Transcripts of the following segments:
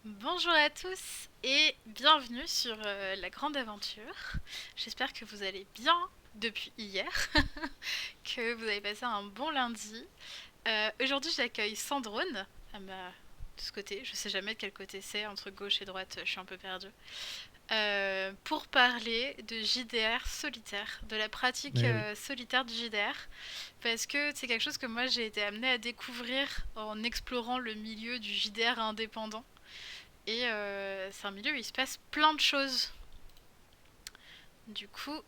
Bonjour à tous et bienvenue sur la grande aventure. J'espère que vous allez bien depuis hier, que vous avez passé un bon lundi. Aujourd'hui j'accueille Sandrone de ce côté, je sais jamais de quel côté c'est, entre gauche et droite, je suis un peu perdue. Pour parler de JDR solitaire, de la pratique Eh oui. solitaire du JDR, parce que c'est quelque chose que moi j'ai été amenée à découvrir en explorant le milieu du JDR indépendant. Et c'est un milieu où il se passe plein de choses. Du coup,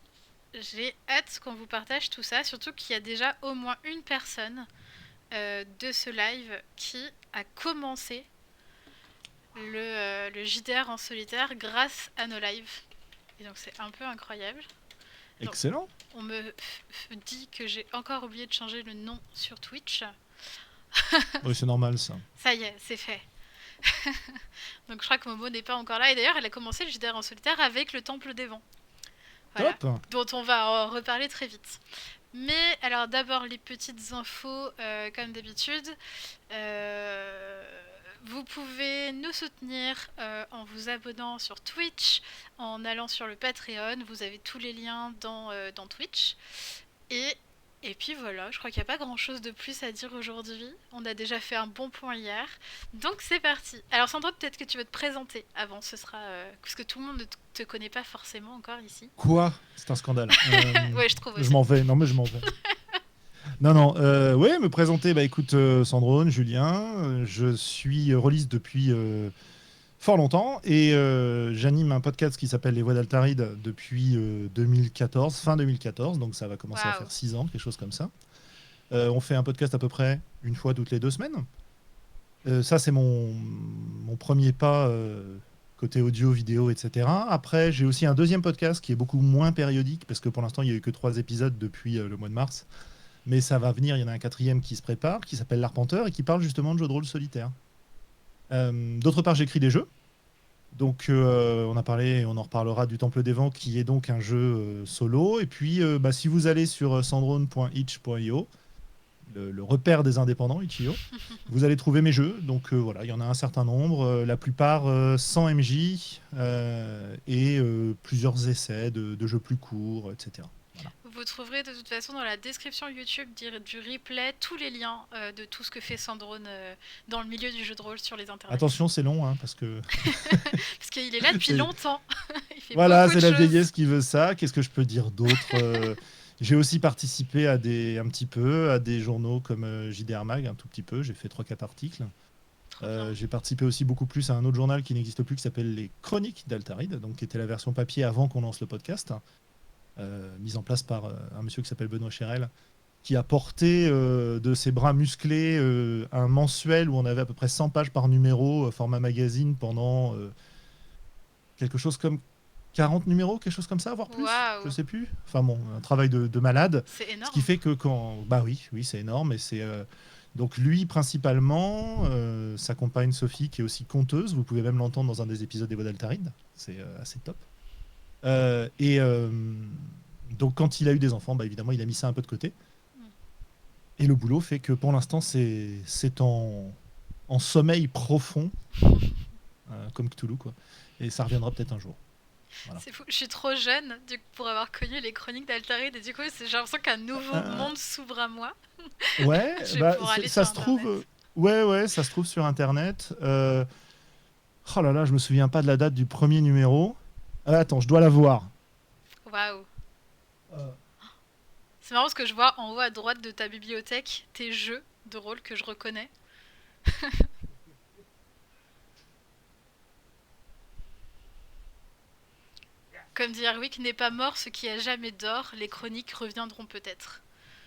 j'ai hâte qu'on vous partage tout ça, surtout qu'il y a déjà au moins une personne de ce live qui a commencé le JDR en solitaire grâce à nos lives. Et donc c'est un peu incroyable. Donc Excellent. on me dit que j'ai encore oublié de changer le nom sur Twitch. Oui, c'est normal ça. Ça y est, c'est fait. Donc je crois que Momo n'est pas encore là. Et d'ailleurs, elle a commencé le JDR en solitaire avec le Temple des Vents. Voilà, Top. dont on va reparler très vite. Mais alors d'abord les petites infos comme d'habitude. Euh, Vous pouvez nous soutenir en vous abonnant sur Twitch, en allant sur le Patreon. Vous avez tous les liens dans Twitch. Et, et puis voilà, je crois qu'il n'y a pas grand chose de plus à dire aujourd'hui. On a déjà fait un bon point hier. Donc c'est parti. Alors Sandro, peut-être que tu veux te présenter avant, ce sera. Parce que tout le monde ne te connaît pas forcément encore ici. Quoi? C'est un scandale. Ouais, je trouve Je aussi. m'en vais. Non, mais je m'en vais. Non, non. Ouais, me présenter. Bah écoute, Sandrone, Julien. Je suis rôliste depuis fort longtemps et j'anime un podcast qui s'appelle Les Voix d'Altaride depuis 2014, fin 2014. Donc ça va commencer à Waouh. faire 6 ans, quelque chose comme ça. On fait un podcast à peu près une fois toutes les 2 semaines. Ça, c'est mon premier pas côté audio, vidéo, etc. Après, j'ai aussi un deuxième podcast qui est beaucoup moins périodique, parce que pour l'instant, il n'y a eu que 3 épisodes depuis le mois de mars. Mais ça va venir, il y en a un quatrième qui se prépare, qui s'appelle L'Arpenteur, et qui parle justement de jeux de rôle solitaire. D'autre part, j'écris des jeux. Donc, on a parlé, et on en reparlera du Temple des Vents, qui est donc un jeu solo. Et puis, bah, si vous allez sur sandrone.itch.io, le repère des indépendants, Itch.io, vous allez trouver mes jeux. Donc voilà, il y en a un certain nombre, la plupart sans MJ et plusieurs essais de jeux plus courts, etc. Voilà. Vous trouverez de toute façon dans la description YouTube du replay tous les liens de tout ce que fait Sandrone dans le milieu du jeu de rôle sur les internets. Attention, c'est long, hein, parce que Parce qu'il est là depuis c'est longtemps. Il fait voilà, beaucoup de c'est la choses. vieillesse qui veut ça. Qu'est-ce que je peux dire d'autre? J'ai aussi participé un petit peu à des journaux comme JDR Mag, un tout petit peu. J'ai fait 3 4 articles. Trop bien. J'ai participé aussi beaucoup plus à un autre journal qui n'existe plus, qui s'appelle Les Chroniques d'Altaride, donc qui était la version papier avant qu'on lance le podcast, mise en place par un monsieur qui s'appelle Benoît Chérel, qui a porté de ses bras musclés un mensuel où on avait à peu près 100 pages par numéro, format magazine, pendant quelque chose comme 40 numéros, quelque chose comme ça, voire plus, je Waouh. sais plus. Enfin bon, un travail de malade. C'est Ce qui énorme. fait que quand... Bah oui, oui, c'est énorme. Et c'est, donc lui, principalement, sa compagne Sophie, qui est aussi conteuse, vous pouvez même l'entendre dans un des épisodes des Voix d'Altaride, c'est assez top. Et donc quand il a eu des enfants, bah, évidemment, il a mis ça un peu de côté. Mm. Et le boulot fait que pour l'instant, c'est en sommeil profond, comme Cthulhu, quoi. Et ça reviendra peut-être un jour. Voilà. C'est fou. Je suis trop jeune pour avoir connu les chroniques d'Altaride et du coup, j'ai l'impression qu'un nouveau Euh, monde s'ouvre à moi. Ouais, Je vais bah, pouvoir aller ça sur se trouve. Internet. Ouais, ouais, ça se trouve sur Internet. Oh là là, je me souviens pas de la date du premier numéro. Attends, je dois la voir. Waouh. Euh, C'est marrant parce que je vois en haut à droite de ta bibliothèque tes jeux de rôle que je reconnais. Comme dit Erwick, n'est pas mort ce qui a jamais d'or, les chroniques reviendront peut-être.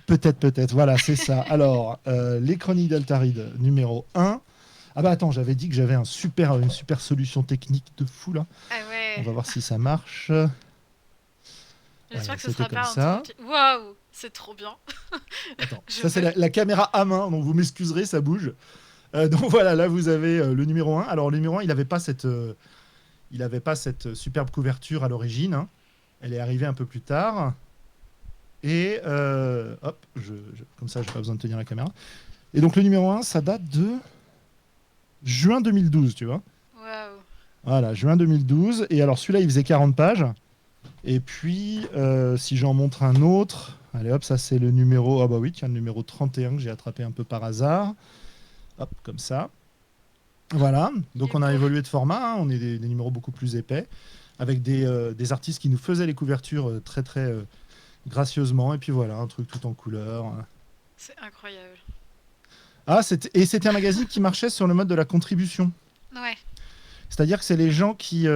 Peut-être, peut-être. Voilà, c'est ça. Alors, les Chroniques d'Altaride, numéro 1. Ah bah attends, j'avais dit que j'avais une super solution technique de fou là. Ah On ouais. va voir si ça marche. J'espère Voilà, que ce c'était sera comme pas un trop ça. petit. Waouh, c'est trop bien. Attends, Je ça c'est veux. la caméra à main, donc vous m'excuserez, ça bouge. Donc voilà, là vous avez le numéro 1. Alors le numéro 1, il avait pas cette superbe couverture à l'origine, hein. Elle est arrivée un peu plus tard. Et hop, comme ça, je n'ai pas besoin de tenir la caméra. Et donc le numéro 1, ça date de juin 2012, tu vois. Waouh. Voilà, juin 2012. Et alors celui-là, il faisait 40 pages. Et puis, si j'en montre un autre, allez hop, ça c'est le numéro, ah bah oui, tiens, le numéro 31 que j'ai attrapé un peu par hasard. Hop, comme ça. Voilà, Il est donc on a beau. évolué de format, hein, on est des numéros beaucoup plus épais, avec des artistes qui nous faisaient les couvertures très très gracieusement. Et puis voilà, un truc tout en couleur. C'est incroyable. Ah, et c'était un magazine qui marchait sur le mode de la contribution. Ouais. C'est-à-dire que c'est les gens qui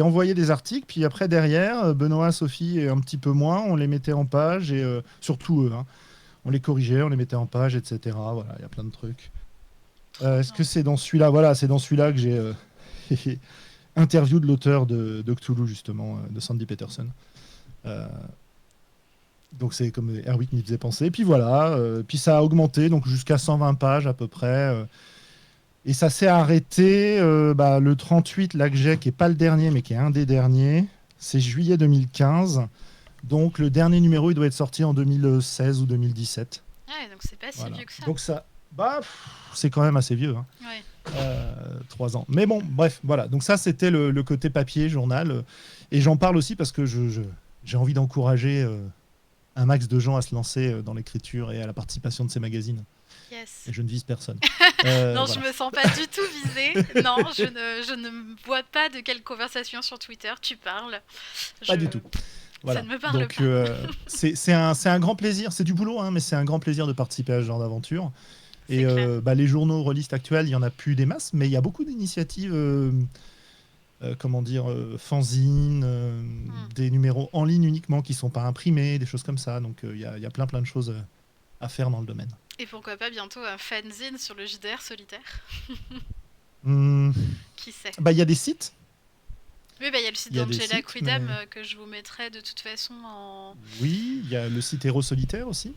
envoyaient des articles, puis après derrière, Benoît, Sophie et un petit peu moins, on les mettait en page, et surtout eux, hein. On les corrigeait, on les mettait en page, etc. Voilà, il y a plein de trucs. Trop Est-ce bien. que c'est dans celui-là? Voilà, c'est dans celui-là que j'ai interview de l'auteur de Cthulhu, justement, de Sandy Peterson. Euh, donc c'est comme Erwick m'y faisait penser. Et puis voilà, puis ça a augmenté, donc jusqu'à 120 pages à peu près. Et ça s'est arrêté le 38, là que j'ai, qui n'est pas le dernier, mais qui est un des derniers. C'est juillet 2015. Donc le dernier numéro, il doit être sorti en 2016 ou 2017. Ah ouais, donc c'est pas si Voilà. vieux que ça. Donc ça, c'est quand même assez vieux, hein. Ouais. 3 ans. Mais bon, bref, voilà. Donc ça, c'était le côté papier, journal. Et j'en parle aussi parce que j'ai envie d'encourager un max de gens à se lancer dans l'écriture et à la participation de ces magazines. Yes. Et je ne vise personne. Non, je Voilà. me sens pas du tout visée. Non, je ne vois pas de quelle conversation sur Twitter tu parles. Pas Je... du tout. Ça Voilà. ne me parle Donc, pas. c'est un grand plaisir. C'est du boulot, hein, mais c'est un grand plaisir de participer à ce genre d'aventure. C'est Et clair. les journaux relistes actuels, il y en a plus des masses, mais il y a beaucoup d'initiatives, comment dire, fanzines, Hmm. des numéros en ligne uniquement qui sont pas imprimés, des choses comme ça. Donc, il y a plein plein de choses à faire dans le domaine. Et pourquoi pas bientôt un fanzine sur le JDR solitaire? Hum, Qui sait? il y a des sites. Oui, bah il y a le site Il y a des d'Angela sites, Quidam mais que je vous mettrai de toute façon en... oui, il y a le site Héros Solitaire aussi.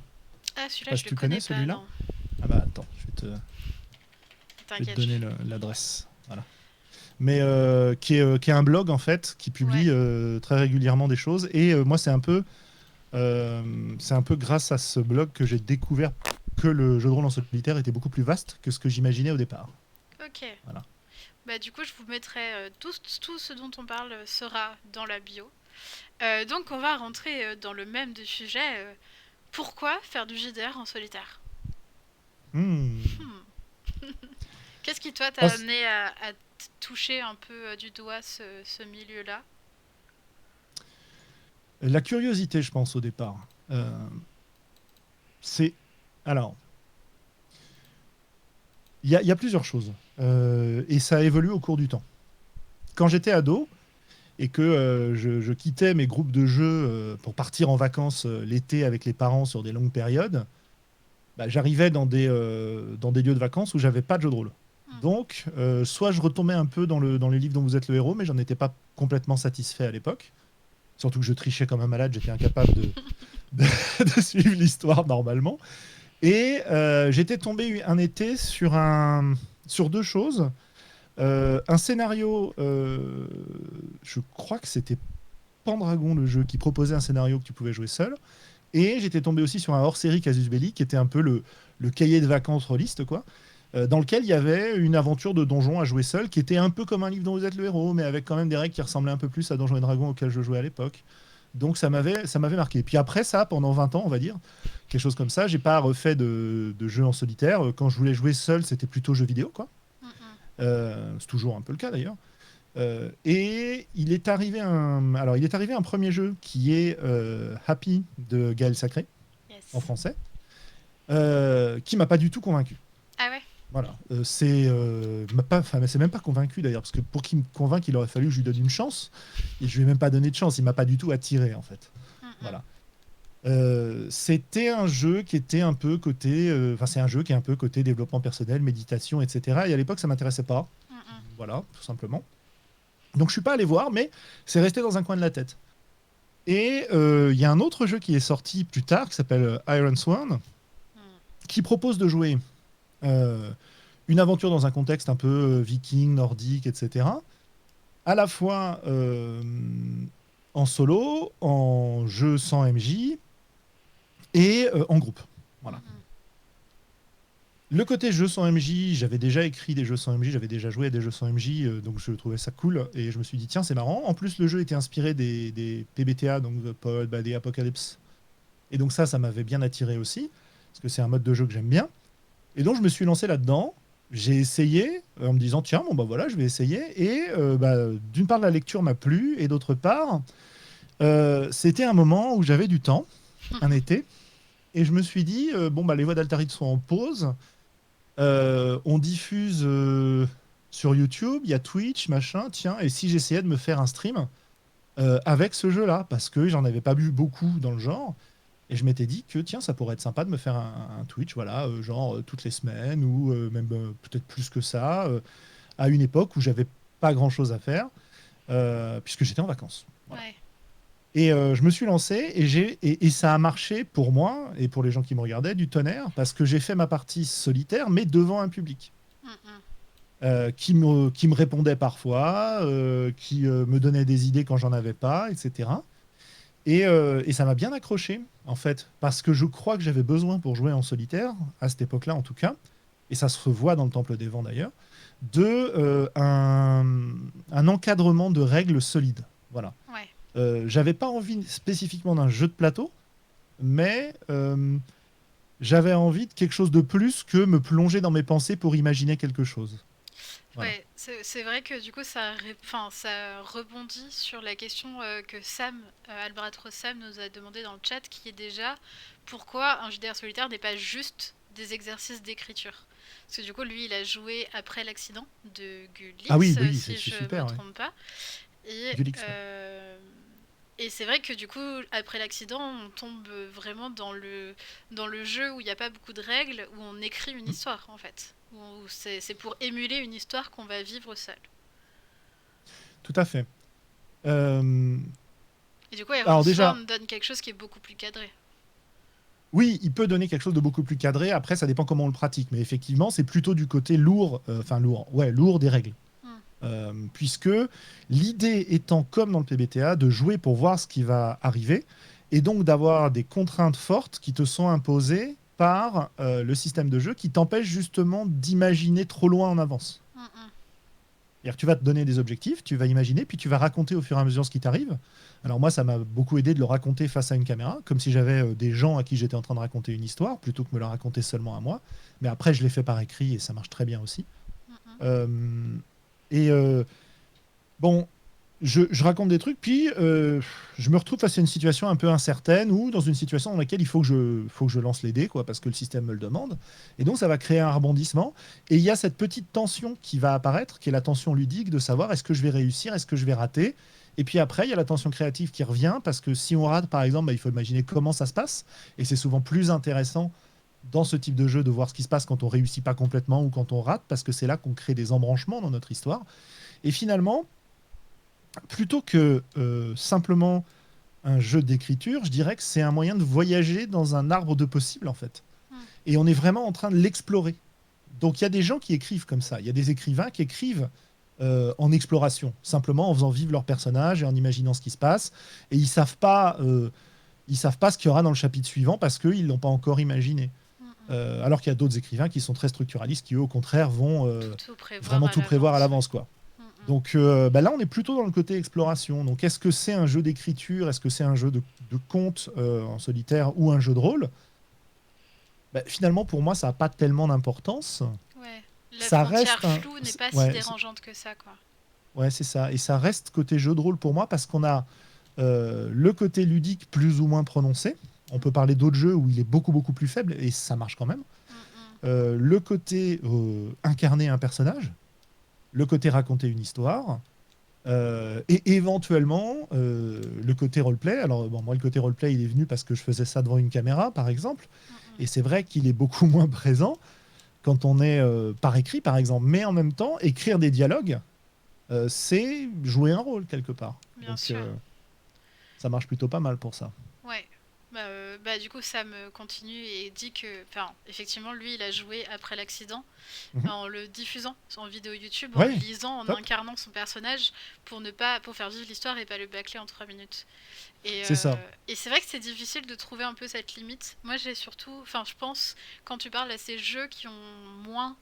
Ah, Je sais celui-là, pas je si le tu connais connais pas, celui-là. non. Ah bah attends, je vais te T'inquiète, je... donner l'adresse. Voilà. Mais qui est un blog en fait qui Ouais. publie très régulièrement des choses. Et moi, c'est un peu grâce à ce blog que j'ai découvert que le jeu de rôle en solitaire était beaucoup plus vaste que ce que j'imaginais au départ. Ok. Voilà. Bah du coup, je vous mettrai tout ce dont on parle sera dans la bio. Donc on va rentrer dans le même du sujet. Pourquoi faire du JDR en solitaire? Hmm. Hmm. Qu'est-ce qui toi Ah, t'a amené à toucher un peu du doigt ce milieu-là? la curiosité, je pense, au départ. C'est. Alors, il y a plusieurs choses. Et ça évolue au cours du temps. Quand j'étais ado, et que je quittais mes groupes de jeux pour partir en vacances l'été avec les parents sur des longues périodes, j'arrivais dans des lieux de vacances où j'avais pas de jeu de rôle. Hmm. Donc, soit je retombais un peu dans les livres dont vous êtes le héros, mais j'en étais pas complètement satisfait à l'époque. Surtout que je trichais comme un malade, j'étais incapable de suivre l'histoire normalement. Et j'étais tombé un été sur deux choses. Un scénario, je crois que c'était Pendragon, le jeu, qui proposait un scénario que tu pouvais jouer seul. Et j'étais tombé aussi sur un hors-série Casus Belli, qui était un peu le cahier de vacances rôliste, quoi, dans lequel il y avait une aventure de donjon à jouer seul, qui était un peu comme un livre dont vous êtes le héros, mais avec quand même des règles qui ressemblaient un peu plus à Donjons et Dragons auquel je jouais à l'époque. Donc ça m'avait marqué. Puis après ça, pendant 20 ans, on va dire, quelque chose comme ça, j'ai pas refait de jeu en solitaire. Quand je voulais jouer seul, c'était plutôt jeu vidéo, quoi. Hmm, hmm. C'est toujours un peu le cas d'ailleurs. Et il est arrivé un premier jeu qui est Happy de Gaël Sacré en Yes. français, qui m'a pas du tout convaincu. Ah ouais? Voilà, c'est même pas convaincu d'ailleurs, parce que pour qu'il me convainque, il aurait fallu que je lui donne une chance, et je lui ai même pas donné de chance. Il m'a pas du tout attiré en fait. Hmm, hmm. Voilà. C'était un jeu qui était un peu côté, c'est un jeu qui est un peu côté développement personnel, méditation, etc. Et à l'époque, ça m'intéressait pas. Hmm, hmm. Voilà, tout simplement. Donc je suis pas allé voir, mais c'est resté dans un coin de la tête. Et il y a un autre jeu qui est sorti plus tard, qui s'appelle Iron Sworn, Hmm. qui propose de jouer euh, une aventure dans un contexte un peu viking, nordique, etc. À la fois en solo, en jeu sans MJ et en groupe. Hmm, Voilà. hmm. Le côté jeu sans MJ, j'avais déjà écrit des jeux sans MJ, j'avais déjà joué à des jeux sans MJ, donc je trouvais ça cool. Et je me suis dit, tiens, c'est marrant. En plus, le jeu était inspiré des PBTA, donc The Powered by the Apocalypse. Et donc ça m'avait bien attiré aussi, parce que c'est un mode de jeu que j'aime bien. Et donc je me suis lancé là-dedans. J'ai essayé en me disant, tiens, bon bah voilà, je vais essayer. Et d'une part, la lecture m'a plu, et d'autre part, c'était un moment où j'avais du temps, un été. Et je me suis dit, bon bah les voix d'Altarid sont en pause. On diffuse sur YouTube, il y a Twitch, machin, tiens, et si j'essayais de me faire un stream avec ce jeu-là, parce que j'en avais pas vu beaucoup dans le genre, et je m'étais dit que tiens, ça pourrait être sympa de me faire un Twitch, voilà, genre toutes les semaines, ou même peut-être plus que ça, à une époque où j'avais pas grand-chose à faire, puisque j'étais en vacances. Voilà. Ouais. Et je me suis lancé et ça a marché pour moi et pour les gens qui me regardaient du tonnerre parce que j'ai fait ma partie solitaire mais devant un public Mm, mm. qui me répondait parfois, qui me donnait des idées quand j'en avais pas, etc. Et ça m'a bien accroché en fait parce que je crois que j'avais besoin pour jouer en solitaire à cette époque-là en tout cas, et ça se revoit dans le Temple des Vents d'ailleurs, un encadrement de règles solides. Voilà. Ouais. J'avais pas envie spécifiquement d'un jeu de plateau, mais j'avais envie de quelque chose de plus que me plonger dans mes pensées pour imaginer quelque chose. Voilà. Ouais, c'est vrai que du coup enfin, ça rebondit sur la question que Sam, Albatros Sam nous a demandé dans le chat, qui est déjà pourquoi un JDR solitaire n'est pas juste des exercices d'écriture. Parce que du coup, lui, il a joué après l'accident de Ah oui, Gulix, oui, si c'est je me super, ouais. trompe pas. Et, Gulix, ouais. et c'est vrai que du coup, après l'accident, on tombe vraiment dans le jeu où il n'y a pas beaucoup de règles, où on écrit une Mm, histoire en fait. Où c'est pour émuler une histoire qu'on va vivre seul. tout à fait. Euh, Et du coup, Heaven alors déjà, Sworn donne quelque chose qui est beaucoup plus cadré. oui, il peut donner quelque chose de beaucoup plus cadré. Après, ça dépend comment on le pratique, mais effectivement, c'est plutôt du côté lourd, enfin lourd, ouais, lourd des règles. Hmm. Puisque l'idée étant, comme dans le PBTA, de jouer pour voir ce qui va arriver, et donc d'avoir des contraintes fortes qui te sont imposées par le système de jeu qui t'empêche justement d'imaginer trop loin en avance. Hmm, hmm. C'est-à-dire que tu vas te donner des objectifs, tu vas imaginer, puis tu vas raconter au fur et à mesure ce qui t'arrive. Alors moi, ça m'a beaucoup aidé de le raconter face à une caméra, comme si j'avais des gens à qui j'étais en train de raconter une histoire, plutôt que me la raconter seulement à moi. Mais après, je l'ai fait par écrit et ça marche très bien aussi. Hmm, hmm. Euh, et bon, je raconte des trucs, puis je me retrouve face à une situation un peu incertaine ou dans une situation dans laquelle il faut que je lance les dés, quoi, parce que le système me le demande. Et donc, ça va créer un rebondissement. Et il y a cette petite tension qui va apparaître, qui est la tension ludique de savoir est-ce que je vais réussir, est-ce que je vais rater. Et puis après, il y a la tension créative qui revient, parce que si on rate, par exemple, bah, il faut imaginer comment ça se passe. Et c'est souvent plus intéressant dans ce type de jeu de voir ce qui se passe quand on réussit pas complètement ou quand on rate, parce que c'est là qu'on crée des embranchements dans notre histoire. Et finalement, plutôt que simplement un jeu d'écriture, je dirais que c'est un moyen de voyager dans un arbre de possibles, en fait. Hmm. Et on est vraiment en train de l'explorer. Donc il y a des gens qui écrivent comme ça. Il y a des écrivains qui écrivent en exploration, simplement en faisant vivre leur personnage et en imaginant ce qui se passe. Et ils savent pas ce qu'il y aura dans le chapitre suivant parce qu'ils l'ont pas encore imaginé. Hmm, hmm. Alors qu'il y a d'autres écrivains qui sont très structuralistes, qui eux, au contraire, vont Tout prévoir vraiment à tout prévoir à l'avance, l'avance, ouais. quoi. Hmm, hmm. Donc bah là, on est plutôt dans le côté exploration. Donc, est-ce que c'est un jeu d'écriture? Est-ce que c'est un jeu de conte en solitaire ou un jeu de rôle? Bah, finalement, pour moi, ça n'a pas tellement d'importance. Ouais. La Ça frontière reste un... floue n'est pas si Ouais, dérangeante que ça, quoi. ouais, c'est ça. Et ça reste côté jeu de rôle pour moi parce qu'on a le côté ludique plus ou moins prononcé. On peut parler d'autres jeux où il est beaucoup, beaucoup plus faible et ça marche quand même. Hmm, hmm. Le côté incarner un personnage, le côté raconter une histoire, et éventuellement le côté roleplay. Alors bon, moi le côté roleplay il est venu parce que je faisais ça devant une caméra par exemple, Hmm, hmm. et c'est vrai qu'il est beaucoup moins présent quand on est par écrit par exemple. Mais en même temps, écrire des dialogues, c'est jouer un rôle quelque part. Bien Donc sûr. ça marche plutôt pas mal pour ça. Ouais. bah, du coup, Sam continue et dit que, enfin, effectivement, lui, il a joué après l'accident Mhm. en le diffusant en vidéo YouTube, en le Ouais, lisant, en top, incarnant son personnage pour faire vivre l'histoire et pas le bâcler en 3 minutes. c'est ça. Et c'est vrai que c'est difficile de trouver un peu cette limite. Moi, j'ai surtout, enfin, je pense, quand tu parles à ces jeux qui ont moins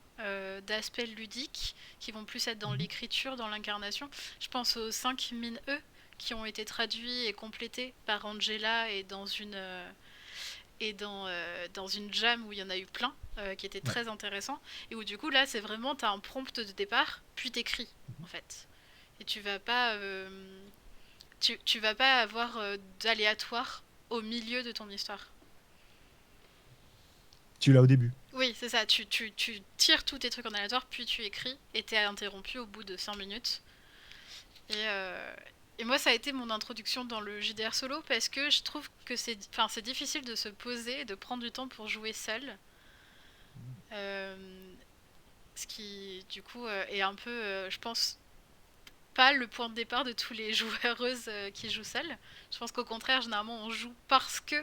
d'aspect ludique, qui vont plus être dans Mhm. l'écriture, dans l'incarnation, je pense aux 5 mines E qui ont été traduits et complétés par Angela et dans une jam où il y en a eu plein, qui était Ouais. très intéressant, et où du coup là c'est vraiment t'as un prompt de départ, puis t'écris Mhm. en fait. Et tu vas pas avoir d'aléatoire au milieu de ton histoire. Tu l'as au début. Oui, c'est ça, tu tires tous tes trucs en aléatoire, puis tu écris, et t'es interrompu au bout de 5 minutes. Et, euh, et moi, ça a été mon introduction dans le JDR solo parce que je trouve que c'est difficile de se poser et de prendre du temps pour jouer seul. Euh, Ce qui, du coup, est un peu, je pense, pas le point de départ de tous les joueuses qui jouent seules. Je pense qu'au contraire, généralement, on joue parce que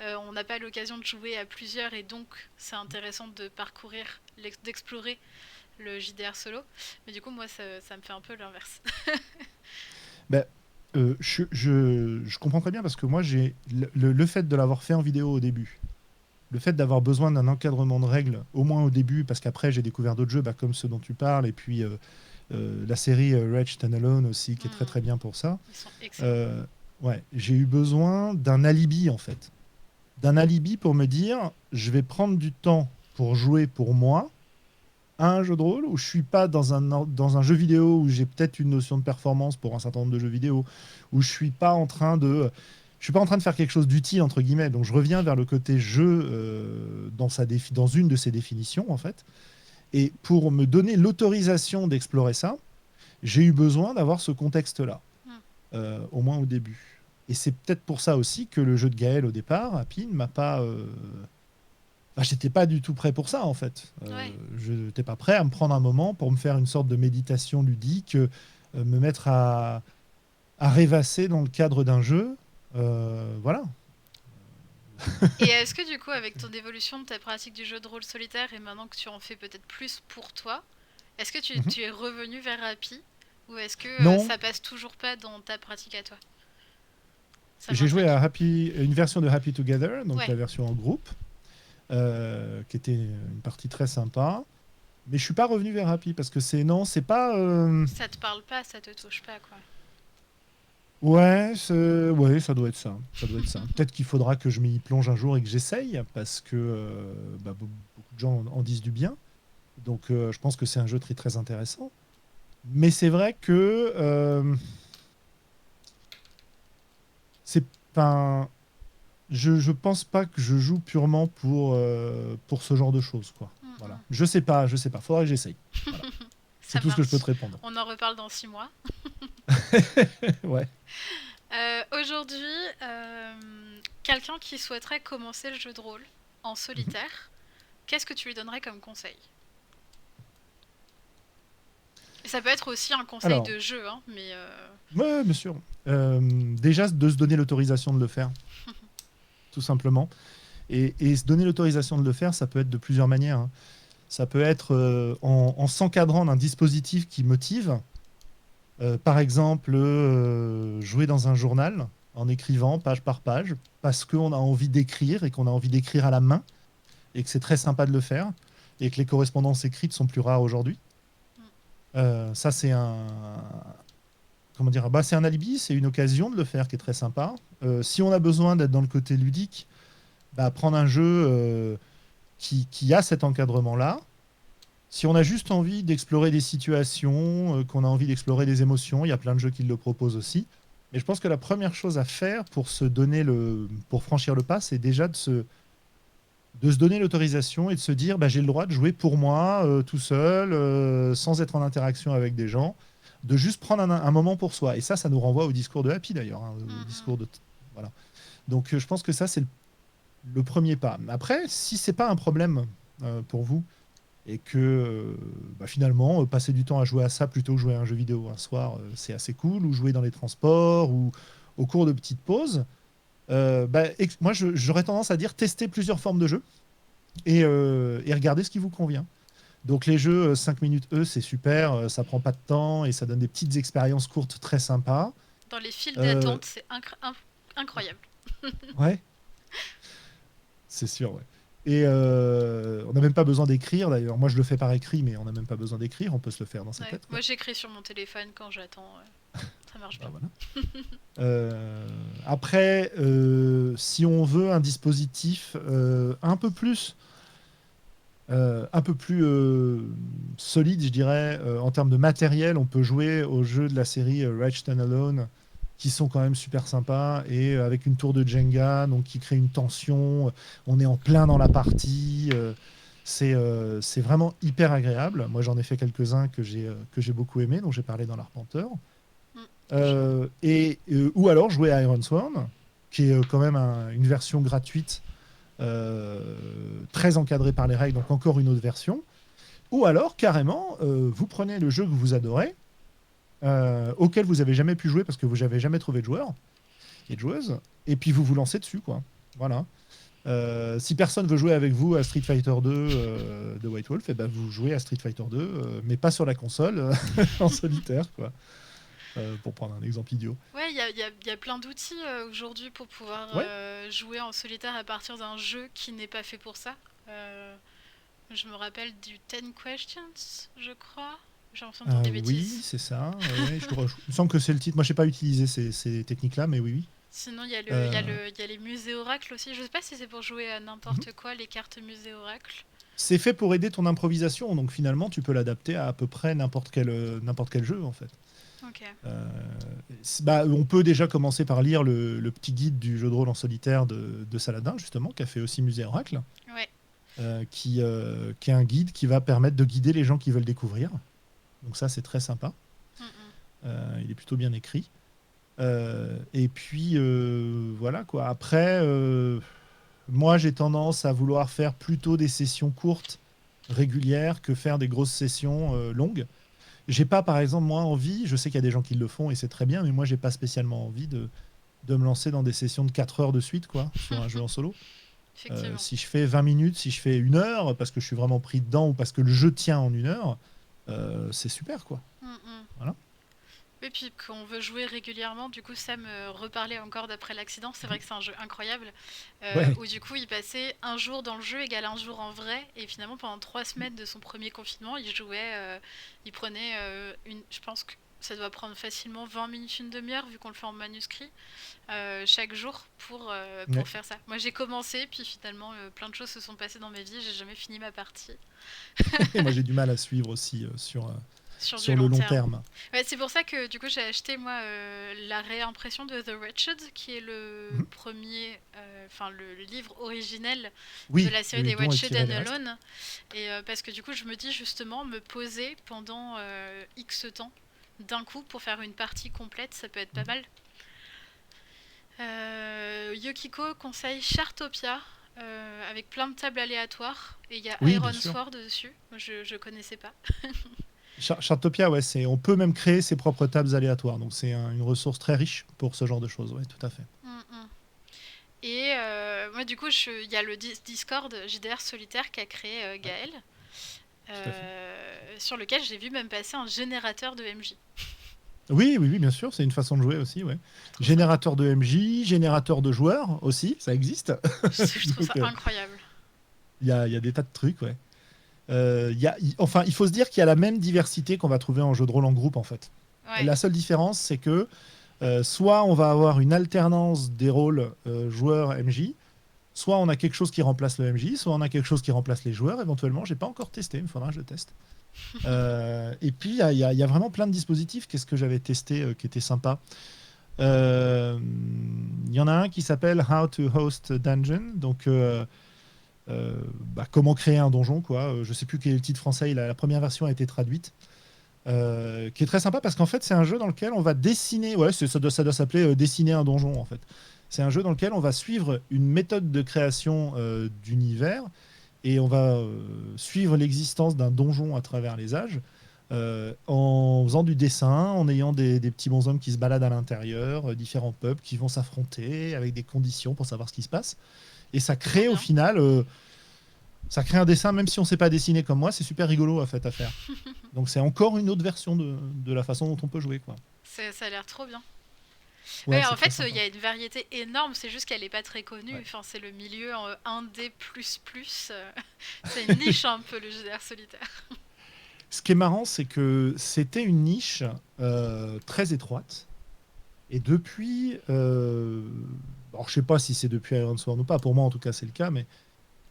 on n'a pas l'occasion de jouer à plusieurs et donc c'est intéressant de parcourir, d'explorer le JDR solo. Mais du coup, moi, ça me fait un peu l'inverse. Ben, je comprends très bien parce que moi, j'ai le fait de l'avoir fait en vidéo au début, le fait d'avoir besoin d'un encadrement de règles, au moins au début, parce qu'après, j'ai découvert d'autres jeux bah, comme ceux dont tu parles, et puis la série Rage Standalone aussi, qui est très très bien pour ça. Ils sont excellents. Euh, ouais, j'ai eu besoin d'un alibi, en fait. D'un alibi pour me dire, je vais prendre du temps pour jouer pour moi à un jeu de rôle où je suis pas dans un jeu vidéo où j'ai peut-être une notion de performance pour un certain nombre de jeux vidéo, où je suis pas en train de faire quelque chose d'utile entre guillemets. Donc je reviens vers le côté jeu dans une de ses définitions en fait. Et pour me donner l'autorisation d'explorer ça, j'ai eu besoin d'avoir ce contexte-là, Mm. au moins au début. Et c'est peut-être pour ça aussi que le jeu de Gaël au départ, Happy, ne m'a pas bah, j'étais pas du tout prêt pour ça en fait. Ouais. Je n'étais pas prêt à me prendre un moment pour me faire une sorte de méditation ludique, me mettre à rêvasser dans le cadre d'un jeu. Voilà. Et est-ce que du coup, avec ton évolution de ta pratique du jeu de rôle solitaire et maintenant que tu en fais peut-être plus pour toi, est-ce que Mhm. tu es revenu vers Happy ou est-ce que Non, ça passe toujours pas dans ta pratique à toi? Ça j'ai joué m'intrigue. à une version de Happy Together, donc Ouais, la version en groupe, qui était une partie très sympa. Mais je suis pas revenu vers Happy parce que c'est non, c'est pas. ça te parle pas, ça te touche pas quoi. Ouais, ouais, ça doit être ça. Ça doit être ça. Peut-être qu'il faudra que je m'y plonge un jour et que j'essaye, parce que bah, beaucoup de gens en disent du bien. Donc je pense que c'est un jeu très très intéressant. Mais c'est vrai que c'est enfin, je pense pas que je joue purement pour ce genre de choses, quoi. Mm, Voilà. mm. Je sais pas. Faudra que j'essaye. Voilà. C'est Ça tout ce que je peux te marche. répondre. On en reparle dans 6 mois. Ouais. Aujourd'hui, quelqu'un qui souhaiterait commencer le jeu de rôle en Mhm. solitaire, qu'est-ce que tu lui donnerais comme conseil? Et ça peut être aussi un conseil Alors, de jeu, hein, mais ouais, bien sûr. Déjà, de se donner l'autorisation de le faire, tout simplement. Et se donner l'autorisation de le faire, ça peut être de plusieurs manières, hein. Ça peut être en s'encadrant d'un dispositif qui motive. Par exemple, jouer dans un journal en écrivant page par page, parce qu'on a envie d'écrire et qu'on a envie d'écrire à la main, et que c'est très sympa de le faire, et que les correspondances écrites sont plus rares aujourd'hui. Ça, c'est comment dire, bah, c'est un alibi, c'est une occasion de le faire qui est très sympa. Si on a besoin d'être dans le côté ludique, bah, prendre un jeu qui a cet encadrement-là. Si on a juste envie d'explorer des situations, qu'on a envie d'explorer des émotions, il y a plein de jeux qui le proposent aussi. Mais je pense que la première chose à faire pour franchir le pas, c'est déjà de se donner l'autorisation et de se dire, bah, j'ai le droit de jouer pour moi, tout seul, sans être en interaction avec des gens, de juste prendre un moment pour soi. Et ça nous renvoie au discours de Happy d'ailleurs, hein, mm, au mm. discours de, voilà. Donc je pense que ça c'est le premier pas. Après, si c'est pas un problème pour vous et que bah, finalement passer du temps à jouer à ça plutôt que jouer à un jeu vidéo un soir, c'est assez cool, ou jouer dans les transports ou au cours de petites pauses, Moi, j'aurais tendance à dire tester plusieurs formes de jeu et regarder ce qui vous convient. Donc les jeux 5 minutes c'est super, ça prend pas de temps et ça donne des petites expériences courtes très sympas. Dans les files Euh, d'attente, c'est incroyable. ouais, c'est sûr, ouais. Et on n'a même pas besoin d'écrire d'ailleurs. Moi je le fais par écrit, mais on n'a même pas besoin d'écrire, on peut se le faire dans sa Ouais. tête, quoi. Moi, j'écris sur mon téléphone quand j'attends. Ça marche Bah, bien. voilà. Après, si on veut un dispositif un peu plus solide, je dirais, en termes de matériel, on peut jouer aux jeux de la série Ratchet Alone, qui sont quand même super sympas, et avec une tour de Jenga, donc qui crée une tension. On est en plein dans la partie. C'est vraiment hyper agréable. Moi, j'en ai fait quelques-uns que j'ai beaucoup aimé, dont j'ai parlé dans l'Arpenteur. Ou alors jouer à Iron Sworn, qui est quand même une version gratuite euh, très encadré par les règles, donc encore une autre version. Ou alors, carrément, vous prenez le jeu que vous adorez, auquel vous avez jamais pu jouer parce que vous n'avez jamais trouvé de joueur et de joueuse, et puis vous vous lancez dessus, quoi. Voilà. Si personne veut jouer avec vous à Street Fighter 2 de White Wolf, et ben vous jouez à Street Fighter 2, mais pas sur la console, en solitaire, quoi. Pour prendre un exemple idiot. Ouais, il y a plein d'outils aujourd'hui pour pouvoir Ouais. jouer en solitaire à partir d'un jeu qui n'est pas fait pour ça. Euh, je me rappelle du Ten Questions, je crois. J'ai l'impression de dire des Oui, bêtises. c'est ça. Ouais, il me semble que c'est le titre. Moi, je n'ai pas utilisé ces techniques-là, mais oui, oui. Sinon, Euh, il y a les musées oracles aussi. Je sais pas si c'est pour jouer à mhm. n'importe quoi, les cartes musées oracles. C'est fait pour aider ton improvisation, donc finalement, tu peux l'adapter à peu près n'importe quel jeu, en fait. Ok. Euh, on peut déjà commencer par lire le petit guide du jeu de rôle en solitaire de Saladin, justement, qui a fait aussi Musée Oracle, Ouais. qui est un guide qui va permettre de guider les gens qui veulent découvrir. Donc ça, c'est très sympa. Mm, mm. Il est plutôt bien écrit. Et puis, voilà, quoi. Après, moi, j'ai tendance à vouloir faire plutôt des sessions courtes, régulières, que faire des grosses sessions longues. J'ai pas, par exemple, moi, envie, je sais qu'il y a des gens qui le font et c'est très bien, mais moi, j'ai pas spécialement envie de me lancer dans des sessions de 4 heures de suite, quoi, sur un jeu en solo. Effectivement. Si je fais 20 minutes, si je fais 1 heure, parce que je suis vraiment pris dedans ou parce que le jeu tient en 1 heure, c'est super, quoi. Mm, mm. Voilà. Et puis qu'on veut jouer régulièrement, du coup ça me reparlait encore d'après l'accident, c'est vrai que c'est un jeu incroyable, Ouais. où du coup il passait un jour dans le jeu égale un jour en vrai, et finalement pendant 3 semaines de son premier confinement, il jouait, il prenait je pense que ça doit prendre facilement 20 minutes, une demi-heure, vu qu'on le fait en manuscrit, chaque jour Ouais. pour faire ça. Moi j'ai commencé, puis finalement plein de choses se sont passées dans ma vie, j'ai jamais fini ma partie, Et moi, j'ai du mal à suivre aussi sur du sur le long long terme. terme. Ouais, c'est pour ça que du coup j'ai acheté moi la réimpression de The Wretched, qui est le Mhm. premier, enfin le livre originel de Oui, la série et des dont est Wretched tiré and les restes. Alone, et parce que du coup je me dis justement me poser pendant X temps d'un coup pour faire une partie complète, ça peut être pas Mhm. mal. Yukiko conseille Chartopia. Avec plein de tables aléatoires et il y a Oui, bien Iron sûr. Sword dessus. Moi, je connaissais pas. Chartopia, ouais, on peut même créer ses propres tables aléatoires. Donc, c'est une ressource très riche pour ce genre de choses. Ouais, tout à fait. Mm, mm. Et moi, du coup, il y a le Discord JDR Solitaire qu'a créé Ouais, Gaël, tout à fait. sur lequel j'ai vu même passer un générateur de MJ. Oui, oui, oui, bien sûr. C'est une façon de jouer aussi. Ouais. Je trouve ça, Générateur de MJ, générateur de joueurs aussi, ça existe. je trouve ça Donc, incroyable. il y a des tas de trucs. Ouais. Enfin, il faut se dire qu'il y a la même diversité qu'on va trouver en jeu de rôle en groupe, en fait. Ouais. La seule différence, c'est que soit on va avoir une alternance des rôles joueurs MJ, soit on a quelque chose qui remplace le MJ, soit on a quelque chose qui remplace les joueurs. Éventuellement, j'ai pas encore testé, il faudra que je le teste. Et puis il y a vraiment plein de dispositifs. Qu'est-ce que j'avais testé qui était sympa. Euh, Il y en a un qui s'appelle How to Host a Dungeon. Donc comment créer un donjon, quoi. Je sais plus quel est le titre français. La première version a été traduite. Qui est très sympa parce qu'en fait c'est un jeu dans lequel on va dessiner, ouais, ça doit s'appeler dessiner un donjon en fait. C'est un jeu dans lequel on va suivre une méthode de création d'univers et on va suivre l'existence d'un donjon à travers les âges en faisant du dessin, en ayant des petits bonshommes qui se baladent à l'intérieur, différents peuples qui vont s'affronter avec des conditions pour savoir ce qui se passe. Et ça Trop crée au bien. final, ça crée un dessin, même si on ne sait pas dessiner comme moi, c'est super rigolo en fait, à faire. Donc c'est encore une autre version de la façon dont on peut jouer, quoi. Ça a l'air trop bien. Ouais, Ouais, c'est en très fait, il sympa. y a une variété énorme, c'est juste qu'elle est pas très connue. Ouais. Enfin, c'est le milieu en 1D++. C'est une niche un peu, le JDR solitaire. Ce qui est marrant, c'est que c'était une niche très étroite. Et depuis, alors je sais pas si c'est depuis Iron Sworn ou pas, pour moi en tout cas c'est le cas, mais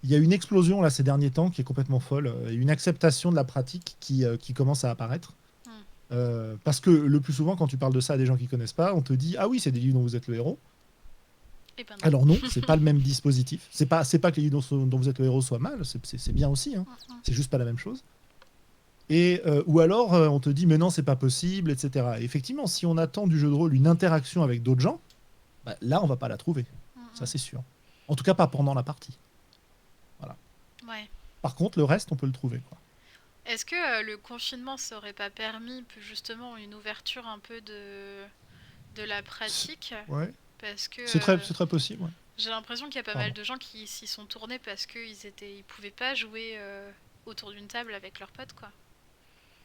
il y a une explosion là ces derniers temps qui est complètement folle, et une acceptation de la pratique qui commence à apparaître. Hmm. Parce que le plus souvent, quand tu parles de ça à des gens qui connaissent pas, on te dit ah oui, c'est des livres dont vous êtes le héros. Eh ben non. Alors non, c'est pas le même dispositif. C'est pas que les livres dont vous êtes le héros soient mal, c'est bien aussi, hein. Hmm, hmm. C'est juste pas la même chose. Et ou alors on te dit mais non, c'est pas possible, etc. Et effectivement, si on attend du jeu de rôle une interaction avec d'autres gens, bah, là on va pas la trouver. Hmm, Ça hmm. c'est sûr. En tout cas pas pendant la partie. Voilà. Ouais. Par contre, le reste on peut le trouver, quoi. Est-ce que le confinement ça aurait pas permis justement une ouverture un peu de la C'est- pratique? Ouais. Parce que C'est très possible. Ouais. j'ai l'impression qu'il y a pas mal Pardon. de gens qui s'y sont tournés parce qu'ils pouvaient pas jouer autour d'une table avec leurs potes, quoi.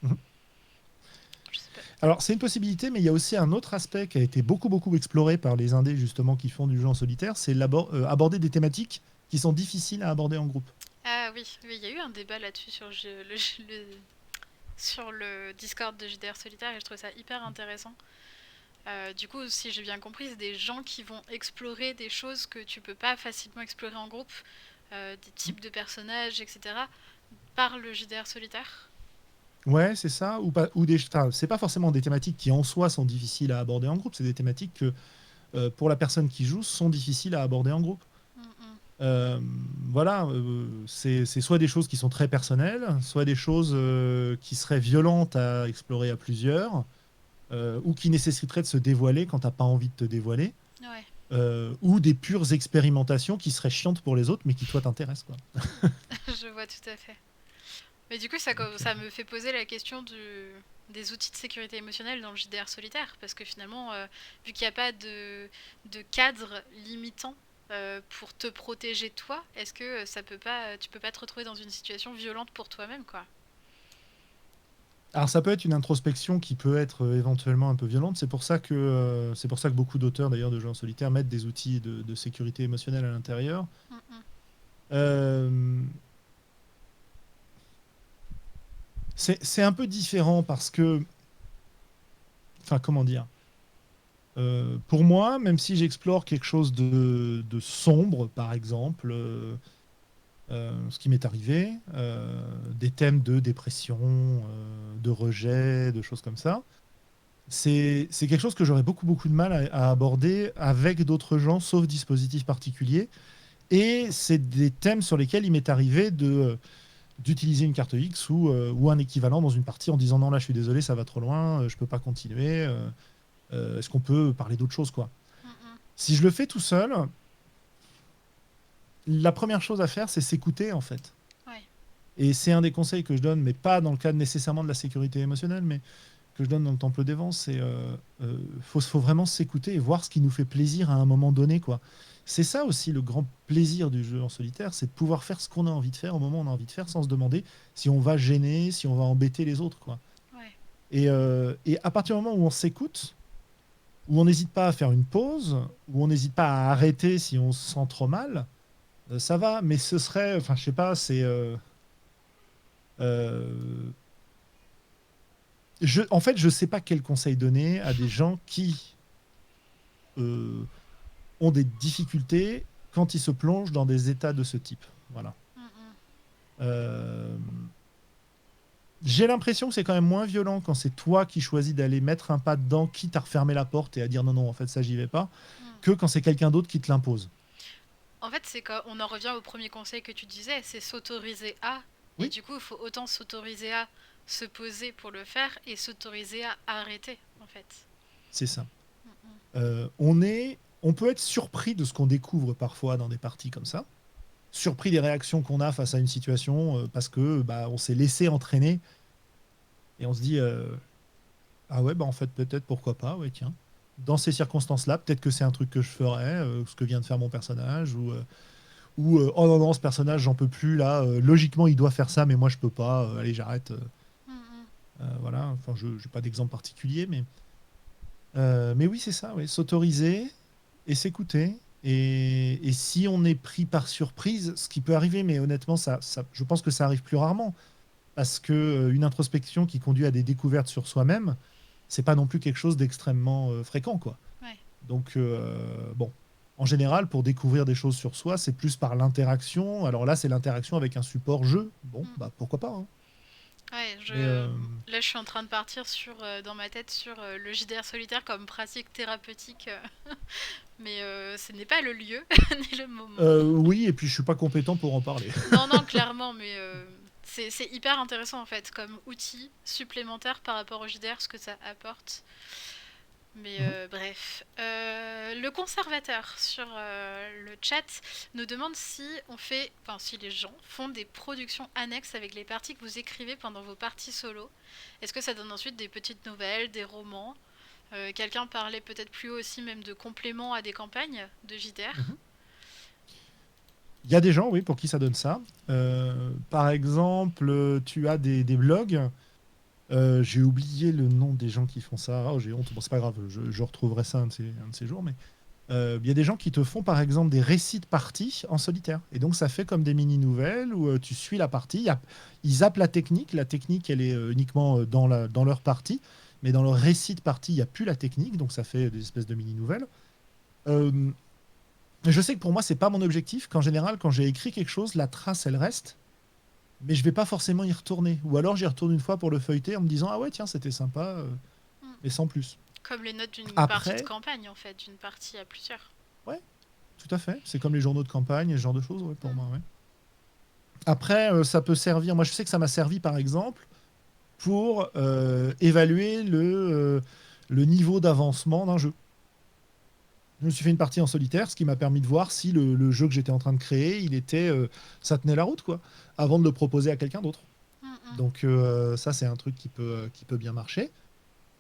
Mhm. Je sais pas. Alors c'est une possibilité, mais il y a aussi un autre aspect qui a été beaucoup beaucoup exploré par les indés justement qui font du jeu en solitaire, c'est aborder des thématiques qui sont difficiles à aborder en groupe. Ah oui, oui, il y a eu un débat là-dessus sur sur le Discord de JDR Solitaire et je trouve ça hyper intéressant. Du coup, si j'ai bien compris, c'est des gens qui vont explorer des choses que tu peux pas facilement explorer en groupe, des types de personnages, etc., par le JDR Solitaire. Ouais, c'est ça. Ou pas, ou enfin, c'est pas forcément des thématiques qui en soi sont difficiles à aborder en groupe, c'est des thématiques que pour la personne qui joue sont difficiles à aborder en groupe. Mm, mm. Euh, voilà, c'est soit des choses qui sont très personnelles, soit des choses qui seraient violentes à explorer à plusieurs, ou qui nécessiteraient de se dévoiler quand t'as pas envie de te dévoiler, Ouais, ou des pures expérimentations qui seraient chiantes pour les autres, mais qui toi t'intéressent, quoi. je vois tout à fait. Mais du coup, Donc, ça me fait poser la question des outils de sécurité émotionnelle dans le JDR solitaire, parce que finalement, vu qu'il n'y a pas de cadre limitant pour te protéger toi, est-ce que tu peux pas te retrouver dans une situation violente pour toi-même, quoi? alors ça peut être une introspection qui peut être éventuellement un peu violente. C'est pour ça que beaucoup d'auteurs d'ailleurs de jeux en solitaire mettent des outils de sécurité émotionnelle à l'intérieur. Mm, mm. Euh, c'est un peu différent parce que, enfin comment dire, pour moi, même si j'explore quelque chose de sombre, par exemple, ce qui m'est arrivé, des thèmes de dépression, de rejet, de choses comme ça. C'est quelque chose que j'aurais beaucoup, beaucoup de mal à aborder avec d'autres gens, sauf dispositifs particuliers. Et c'est des thèmes sur lesquels il m'est arrivé d'utiliser une carte X ou un équivalent dans une partie en disant non, là, je suis désolé, ça va trop loin, je peux pas continuer. Est-ce qu'on peut parler d'autre chose, quoi. Mm, mm. Si je le fais tout seul, la première chose à faire, c'est s'écouter, en fait. Ouais. Et c'est un des conseils que je donne, mais pas dans le cadre nécessairement de la sécurité émotionnelle, mais que je donne dans le Temple des Vents, c'est faut vraiment s'écouter et voir ce qui nous fait plaisir à un moment donné, quoi. C'est ça aussi le grand plaisir du jeu en solitaire, c'est de pouvoir faire ce qu'on a envie de faire au moment où on a envie de faire, sans se demander si on va gêner, si on va embêter les autres, quoi. Ouais. Et à partir du moment où on s'écoute, où on n'hésite pas à faire une pause, où on n'hésite pas à arrêter si on se sent trop mal, ça va. Mais ce serait, enfin, je sais pas, euh, en fait, je sais pas quel conseil donner à des gens qui euh, ont des difficultés quand ils se plongent dans des états de ce type. Voilà. Mm, mm. Euh, j'ai l'impression que c'est quand même moins violent quand c'est toi qui choisis d'aller mettre un pas dedans, quitte à refermer la porte et à dire non, non, en fait, ça, j'y vais pas, Mm. que quand c'est quelqu'un d'autre qui te l'impose. En fait, c'est quand on en revient au premier conseil que tu disais, c'est s'autoriser à. Et Oui, du coup, il faut autant s'autoriser à se poser pour le faire et s'autoriser à arrêter, en fait. c'est ça. Mm, mm. On peut être surpris de ce qu'on découvre parfois dans des parties comme ça, surpris des réactions qu'on a face à une situation parce que bah, on s'est laissé entraîner Et on se dit, ah ouais, bah en fait, peut-être, pourquoi pas, ouais, tiens. Dans ces circonstances-là, peut-être que c'est un truc que je ferais, ce que vient de faire mon personnage, ou oh non, non, ce personnage, j'en peux plus, là, logiquement, il doit faire ça, mais moi, je peux pas, allez, j'arrête. Mhm. Voilà, enfin, je n'ai pas d'exemple particulier, mais oui, c'est ça, ouais, s'autoriser et s'écouter. Et si on est pris par surprise, ce qui peut arriver, mais honnêtement, je pense que ça arrive plus rarement, parce que une introspection qui conduit à des découvertes sur soi-même, c'est pas non plus quelque chose d'extrêmement fréquent, quoi. Ouais. Donc, bon, en général, pour découvrir des choses sur soi, c'est plus par l'interaction. Alors là, c'est l'interaction avec un support jeu. Bon, Mm. bah pourquoi pas, hein. Ouais, Mais là je suis en train de partir sur, dans ma tête sur le JDR solitaire comme pratique thérapeutique, mais ce n'est pas le lieu ni le moment. oui, et puis je suis pas compétent pour en parler. Non, non, clairement, mais c'est hyper intéressant en fait comme outil supplémentaire par rapport au JDR, ce que ça apporte. Mais Mhm. bref. Le conservateur sur le chat nous demande si on fait, enfin si les gens font des productions annexes avec les parties que vous écrivez pendant vos parties solo. Est-ce que ça donne ensuite des petites nouvelles, des romans? Quelqu'un parlait peut-être plus haut aussi même de compléments à des campagnes de JDR. Mhm. Il y a des gens, oui, pour qui ça donne ça. Par exemple, tu as des blogs. J'ai oublié le nom des gens qui font ça. Oh, j'ai honte. Bon, c'est pas grave, je retrouverai ça un de ces jours. Mais il y a des gens qui te font, par exemple, des récits de parties en solitaire. Et donc, ça fait comme des mini-nouvelles où tu suis la partie. Ils zappent la technique. La technique, elle est uniquement dans leur partie. Mais dans leur récit de partie, il n'y a plus la technique. Donc, ça fait des espèces de mini-nouvelles. Euh, je sais que pour moi, c'est pas mon objectif. Qu'en général, quand j'ai écrit quelque chose, la trace, elle reste. Mais je vais pas forcément y retourner. Ou alors, j'y retourne une fois pour le feuilleter en me disant, ah ouais, tiens, c'était sympa, Hmm. mais sans plus. Comme les notes d'une partie de Après, campagne en fait, d'une partie à plusieurs. ouais, tout à fait. C'est comme les journaux de campagne, ce genre de choses, ouais, pour Hmm. moi, ouais. Après, ça peut servir. Moi, je sais que ça m'a servi, par exemple, pour évaluer le niveau d'avancement d'un jeu. Je me suis fait une partie en solitaire, ce qui m'a permis de voir si le jeu que j'étais en train de créer, ça tenait la route, quoi, avant de le proposer à quelqu'un d'autre. Hmm, hmm. Donc ça, c'est un truc qui peut bien marcher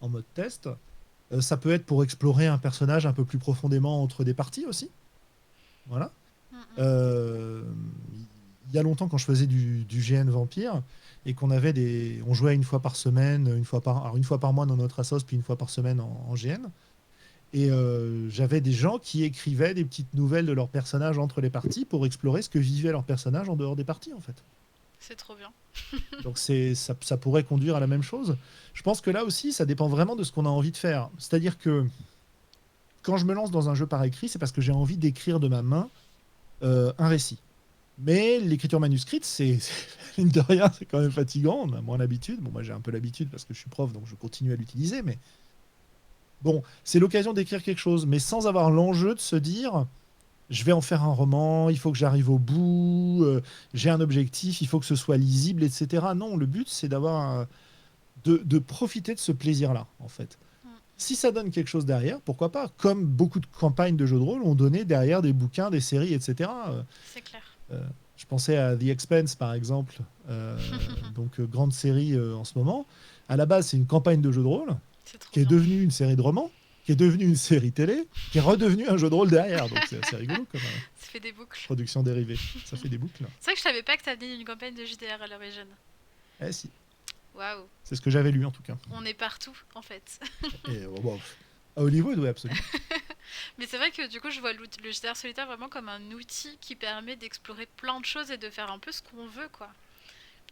en mode test. Ça peut être pour explorer un personnage un peu plus profondément entre des parties aussi. Voilà. Hmm, hmm. Euh, il y a longtemps, quand je faisais du GN Vampire et on jouait une fois par semaine, alors une fois par mois dans notre assos, puis une fois par semaine en GN. Et j'avais des gens qui écrivaient des petites nouvelles de leurs personnages entre les parties pour explorer ce que vivaient leurs personnages en dehors des parties, en fait. C'est trop bien. Donc ça pourrait conduire à la même chose. Je pense que là aussi, ça dépend vraiment de ce qu'on a envie de faire. C'est-à-dire que quand je me lance dans un jeu par écrit, c'est parce que j'ai envie d'écrire de ma main un récit. Mais l'écriture manuscrite, mine de rien, c'est quand même fatigant. On a moins l'habitude. Bon, moi, j'ai un peu l'habitude parce que je suis prof, donc je continue à l'utiliser. Mais bon, c'est l'occasion d'écrire quelque chose, mais sans avoir l'enjeu de se dire, je vais en faire un roman, il faut que j'arrive au bout, j'ai un objectif, il faut que ce soit lisible, etc. Non, le but, c'est de profiter de ce plaisir-là, en fait. Hmm. Si ça donne quelque chose derrière, pourquoi pas? Comme beaucoup de campagnes de jeux de rôle ont donné derrière des bouquins, des séries, etc. C'est clair. Euh, je pensais à The Expanse, par exemple, donc grande série en ce moment. À la base, c'est une campagne de jeu de rôle C'est trop qui est bien. devenue une série de romans, qui est devenue une série télé, qui est redevenue un jeu de rôle derrière. Donc c'est assez rigolo comme Ça fait des boucles. production dérivée. Ça fait des boucles. C'est vrai que je savais pas que ça venait d'une campagne de JDR à l'origine. Eh si, Waouh. c'est ce que j'avais lu en tout cas. On est partout en fait. Et bon, à Hollywood, oui, absolument. Mais c'est vrai que du coup, je vois le JDR solitaire vraiment comme un outil qui permet d'explorer plein de choses et de faire un peu ce qu'on veut, quoi.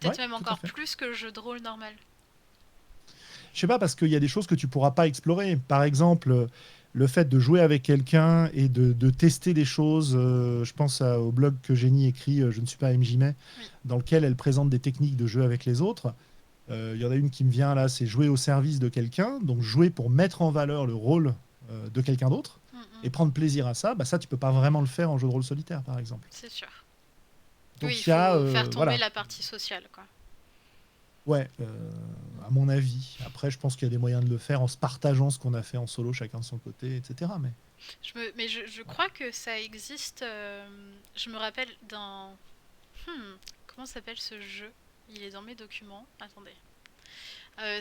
Peut-être Ouais, même tout à encore fait. plus que le jeu de rôle normal. Je sais pas, parce qu'il y a des choses que tu pourras pas explorer. Par exemple, le fait de jouer avec quelqu'un et de tester des choses. Je pense au blog que Jenny écrit, Je ne suis pas MJ May, Oui. dans lequel elle présente des techniques de jeu avec les autres. Il y en a une qui me vient là, c'est jouer au service de quelqu'un, donc jouer pour mettre en valeur le rôle de quelqu'un d'autre Mm, mm. et prendre plaisir à ça. Bah ça, tu peux pas vraiment le faire en jeu de rôle solitaire, par exemple. C'est sûr. Oui, il Donc il y a, faut faire tomber voilà, la partie sociale, quoi. ouais, à mon avis. Après, je pense qu'il y a des moyens de le faire en se partageant ce qu'on a fait en solo, chacun de son côté, etc. Mais Mais je crois que ça existe. Je me rappelle d'un. Comment s'appelle ce jeu? Il est dans mes documents. Attendez.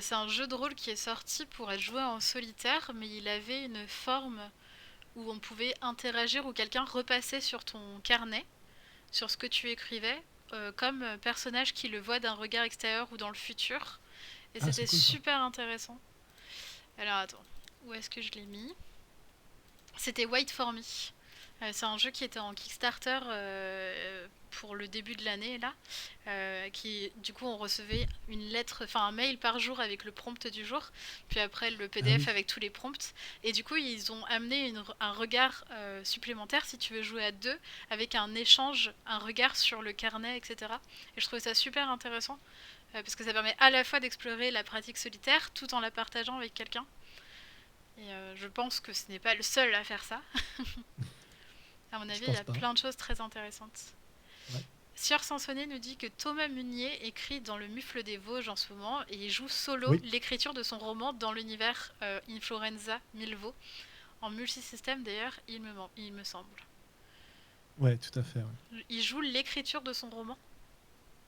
C'est un jeu de rôle qui est sorti pour être joué en solitaire, mais il avait une forme où on pouvait interagir, où quelqu'un repassait sur ton carnet, sur ce que tu écrivais, comme personnage qui le voit d'un regard extérieur ou dans le futur. Et Ah, c'est c'était cool ça. super intéressant. Alors attends, où est-ce que je l'ai mis? C'était Wait for Me. C'est un jeu qui était en Kickstarter pour le début de l'année là, qui du coup on recevait une lettre, enfin un mail par jour avec le prompt du jour, puis après le Ah PDF oui. avec tous les prompts, et du coup ils ont amené un regard supplémentaire si tu veux jouer à deux, avec un échange, un regard sur le carnet, etc. Et je trouvais ça super intéressant parce que ça permet à la fois d'explorer la pratique solitaire tout en la partageant avec quelqu'un. Et je pense que ce n'est pas le seul à faire ça. À mon Je avis, il y pense a pas. plein de choses très intéressantes. Ouais. Sieur Sansonnet nous dit que Thomas Munier écrit dans le Mufle des Vosges en ce moment et il joue solo Oui. l'écriture de son roman dans l'univers Influenza Milvaux. En multisystème d'ailleurs, il me semble. Ouais, tout à fait. Ouais. Il joue l'écriture de son roman.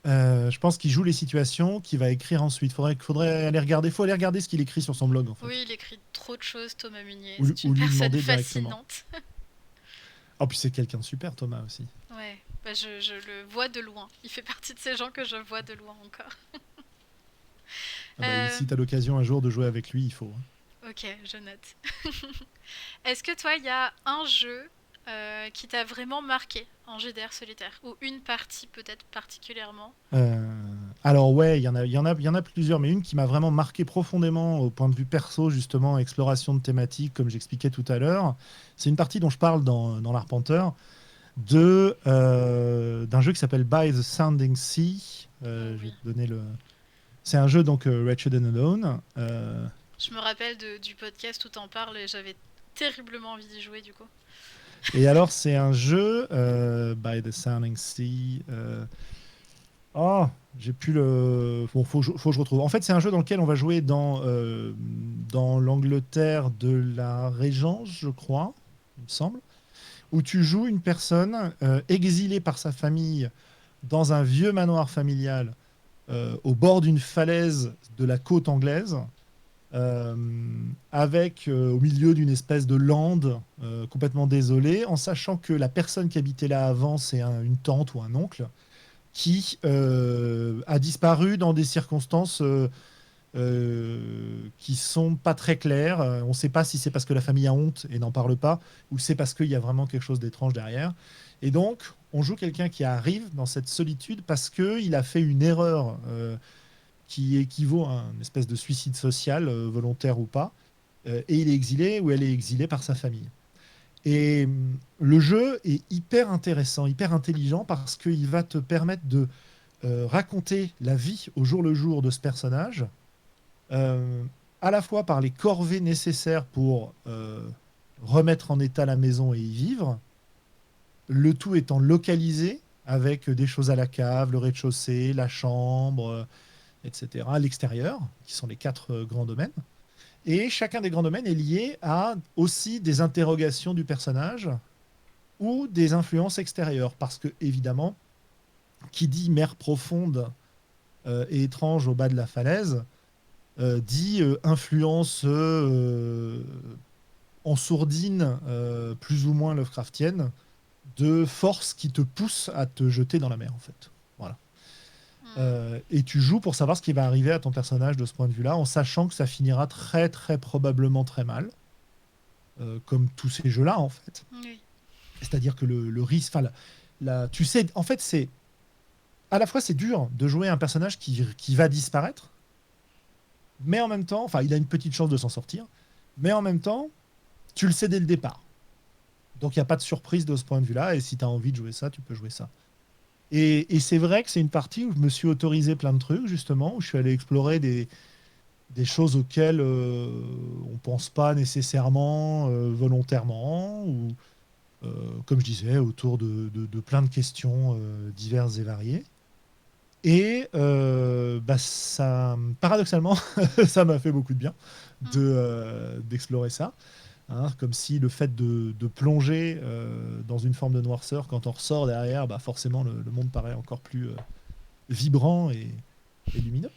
Je pense qu'il joue les situations, qu'il va écrire ensuite. Faudrait aller regarder. Faut aller regarder ce qu'il écrit sur son blog en fait, Oui, il écrit trop de choses, Thomas Munier. ou, C'est une ou lui personne demander directement. fascinante. Oh, puis c'est quelqu'un de super, Thomas aussi. Ouais, bah je le vois de loin. Il fait partie de ces gens que je vois de loin encore. Ah bah, Euh, si t'as l'occasion un jour de jouer avec lui, il faut, hein. ok, je note. Est-ce que toi, il y a un jeu qui t'a vraiment marqué en GDR solitaire? Ou une partie peut-être particulièrement? Alors ouais, il y en a plusieurs, mais une qui m'a vraiment marqué profondément au point de vue perso, justement, exploration de thématiques, comme j'expliquais tout à l'heure. C'est une partie dont je parle dans l'Arpenteur, d'un jeu qui s'appelle By the Sounding Sea. Oh Je vais oui. te donner le... C'est un jeu donc Wretched and Alone. Je me rappelle du podcast où t'en parles et j'avais terriblement envie d'y jouer du coup. Et alors, c'est un jeu By the Sounding Sea. Oh, j'ai plus le. Bon, faut que je retrouve. En fait, c'est un jeu dans lequel on va jouer dans l'Angleterre de la Régence, je crois, il me semble, où tu joues une personne exilée par sa famille dans un vieux manoir familial au bord d'une falaise de la côte anglaise, euh, avec au milieu d'une espèce de lande complètement désolée, en sachant que la personne qui habitait là avant, c'est une tante ou un oncle qui a disparu dans des circonstances qui sont pas très claires. On ne sait pas si c'est parce que la famille a honte et n'en parle pas, ou c'est parce qu'il y a vraiment quelque chose d'étrange derrière. Et donc, on joue quelqu'un qui arrive dans cette solitude parce qu'il a fait une erreur qui équivaut à une espèce de suicide social, volontaire ou pas, et il est exilé ou elle est exilée par sa famille. Et le jeu est hyper intéressant, hyper intelligent parce qu'il va te permettre de raconter la vie au jour le jour de ce personnage, euh, à la fois par les corvées nécessaires pour remettre en état la maison et y vivre, le tout étant localisé avec des choses à la cave, le rez-de-chaussée, la chambre, etc., l'extérieur, qui sont les quatre grands domaines. Et chacun des grands domaines est lié à aussi des interrogations du personnage ou des influences extérieures. Parce que, évidemment, qui dit mer profonde et étrange au bas de la falaise, dit influence en sourdine, plus ou moins Lovecraftienne, de forces qui te poussent à te jeter dans la mer, en fait. Voilà. Hmm. Et tu joues pour savoir ce qui va arriver à ton personnage de ce point de vue-là, en sachant que ça finira très, très probablement très mal, comme tous ces jeux-là, en fait. Oui. C'est-à-dire que le risque, enfin, tu sais, en fait, c'est à la fois c'est dur de jouer un personnage qui va disparaître, mais en même temps, enfin, il a une petite chance de s'en sortir, mais en même temps, tu le sais dès le départ. Donc, il n'y a pas de surprise de ce point de vue-là, et si tu as envie de jouer ça, tu peux jouer ça. Et c'est vrai que c'est une partie où je me suis autorisé plein de trucs, justement, où je suis allé explorer des choses auxquelles on pense pas nécessairement volontairement, ou comme je disais, autour de plein de questions diverses et variées. Et bah, ça, paradoxalement, ça m'a fait beaucoup de bien Hmm. d'explorer ça. Hein, comme si le fait de plonger dans une forme de noirceur, quand on ressort derrière, bah forcément le monde paraît encore plus vibrant et lumineux.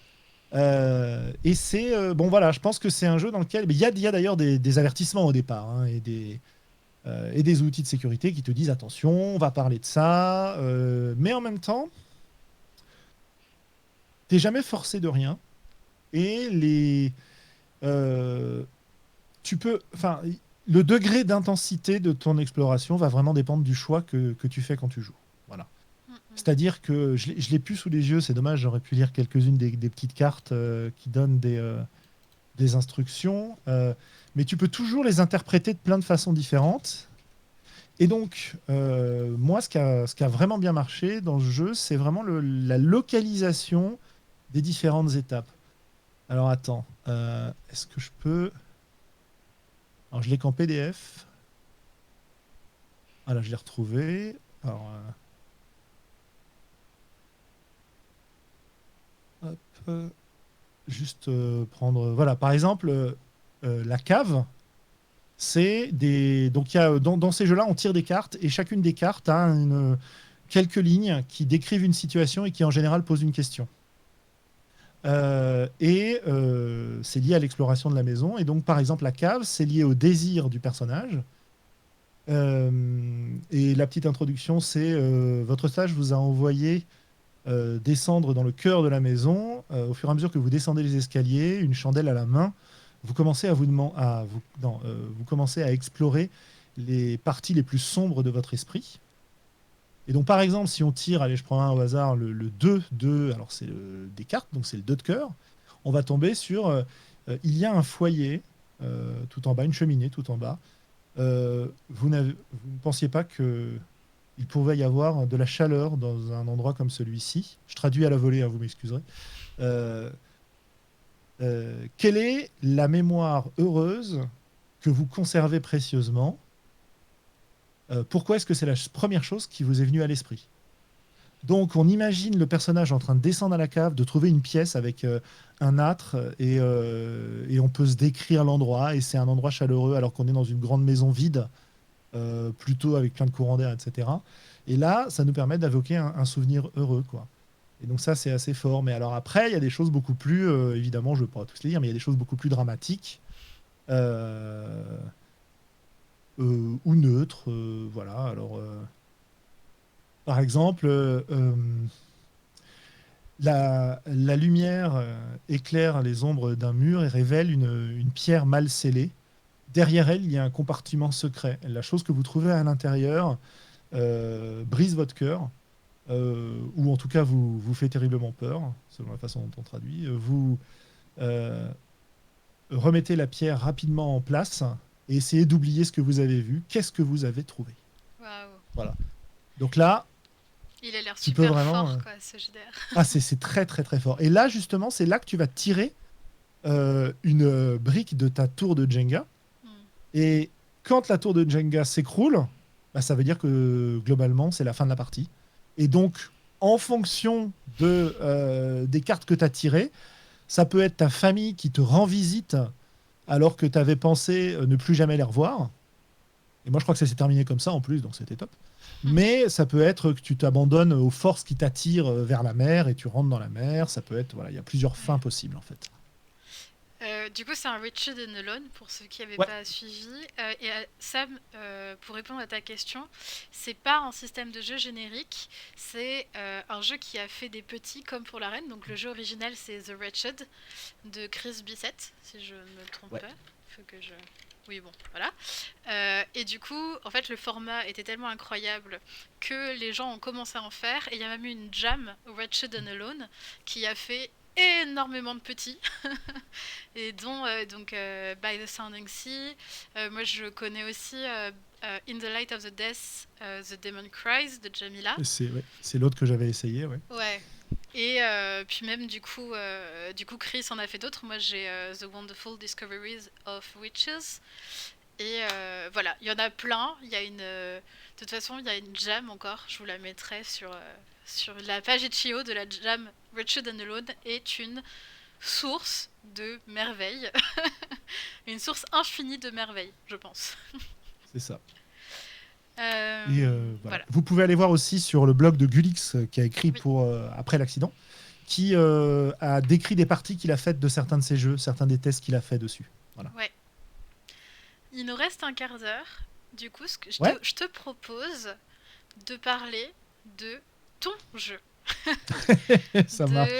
Et c'est bon voilà, je pense que c'est un jeu dans lequel il y a d'ailleurs des avertissements au départ hein, et des outils de sécurité qui te disent attention, on va parler de ça, mais en même temps, t'es jamais forcé de rien et euh, tu peux, enfin, le degré d'intensité de ton exploration va vraiment dépendre du choix que tu fais quand tu joues. Voilà. Mm, mm. C'est-à-dire que je l'ai plus sous les yeux, c'est dommage, j'aurais pu lire quelques-unes des petites cartes qui donnent des instructions, mais tu peux toujours les interpréter de plein de façons différentes. Et donc, moi, ce qui a vraiment bien marché dans ce jeu, c'est vraiment la localisation des différentes étapes. Alors attends, est-ce que je peux... Alors je l'ai qu'en PDF. Voilà, je l'ai retrouvé. Alors, hop, juste prendre... Voilà, par exemple, la cave, c'est des... Donc il y a, dans ces jeux-là, on tire des cartes et chacune des cartes a quelques lignes qui décrivent une situation et qui en général posent une question. C'est lié à l'exploration de la maison. Et donc, par exemple, la cave, c'est lié au désir du personnage. Et la petite introduction, c'est votre sage vous a envoyé descendre dans le cœur de la maison. Au fur et à mesure que vous descendez les escaliers, une chandelle à la main, vous commencez à vous demand- à vous, non, vous commencez à explorer les parties les plus sombres de votre esprit. Et donc, par exemple, si on tire, allez, je prends un au hasard, le 2 alors c'est des cartes, donc c'est le 2 de cœur, on va tomber sur il y a un foyer tout en bas, une cheminée tout en bas. Vous ne pensiez pas que il pouvait y avoir de la chaleur dans un endroit comme celui-ci. Je traduis à la volée, hein, vous m'excuserez. Euh, Quelle est la mémoire heureuse que vous conservez précieusement? Pourquoi est-ce que c'est la première chose qui vous est venue à l'esprit? Donc, on imagine le personnage en train de descendre à la cave, de trouver une pièce avec un âtre, et on peut se décrire l'endroit, et c'est un endroit chaleureux alors qu'on est dans une grande maison vide, plutôt avec plein de courants d'air, etc. Et là, ça nous permet d'évoquer un souvenir heureux, quoi. Et donc ça, c'est assez fort. Mais alors après, il y a des choses beaucoup plus, évidemment, je ne vais pas tous les dire, mais il y a des choses beaucoup plus dramatiques euh, ou neutres. Voilà. Alors, par exemple, la lumière éclaire les ombres d'un mur et révèle une pierre mal scellée. Derrière elle, il y a un compartiment secret. La chose que vous trouvez à l'intérieur brise votre cœur, ou en tout cas vous fait terriblement peur, selon la façon dont on traduit. Vous euh, remettez la pierre rapidement en place et essayez d'oublier ce que vous avez vu. Qu'est-ce que vous avez trouvé? Waouh. Voilà. Donc là, Il a l'air tu peux super vraiment... fort, quoi, ce JDR. Ah, c'est très très très fort. Et là, justement, c'est là que tu vas tirer une brique de ta tour de Jenga. Hmm. Et quand la tour de Jenga s'écroule, bah, ça veut dire que globalement, c'est la fin de la partie. Et donc, en fonction des cartes que tu as tirées, ça peut être ta famille qui te rend visite alors que tu avais pensé ne plus jamais les revoir. Et moi, je crois que ça s'est terminé comme ça en plus, donc c'était top. Mais ça peut être que tu t'abandonnes aux forces qui t'attirent vers la mer et tu rentres dans la mer. Ça peut être, voilà, il y a plusieurs fins Ouais. possibles en fait. Du coup, c'est un Richard and Alone pour ceux qui n'avaient Ouais, pas suivi. Sam, pour répondre à ta question, c'est pas un système de jeu générique, c'est un jeu qui a fait des petits comme pour la reine. Donc le jeu original, c'est The Wretched de Chris Bissett, si je ne me trompe ouais. pas. Faut que je... Oui, bon, voilà. Et du coup, en fait, le format était tellement incroyable que les gens ont commencé à en faire. Et il y a même eu une jam, Wretched and Alone, qui a fait énormément de petits. Et dont By the Sounding Sea. Moi, je connais aussi In the Light of the Death, The Demon Cries de Jamila. C'est ouais, c'est l'autre que j'avais essayé. Ouais. Ouais. Et puis même du coup Chris en a fait d'autres. Moi j'ai The Wonderful Discoveries of Witches. Et voilà, il y en a plein. Il y a de toute façon, il y a une jam encore. Je vous la mettrai sur la page Itch.io de la jam. Richard and Alone est une source de merveilles. Une source infinie de merveilles, je pense. C'est ça. Et voilà. Voilà. Vous pouvez aller voir aussi sur le blog de Gulix qui a écrit Oui. pour après l'accident. qui a décrit des parties qu'il a faites de certains de ses jeux, certains des tests qu'il a fait dessus. Voilà. Ouais. Il nous reste un quart d'heure. Du coup, Ouais. je te propose de parler de ton jeu. Ça De marche.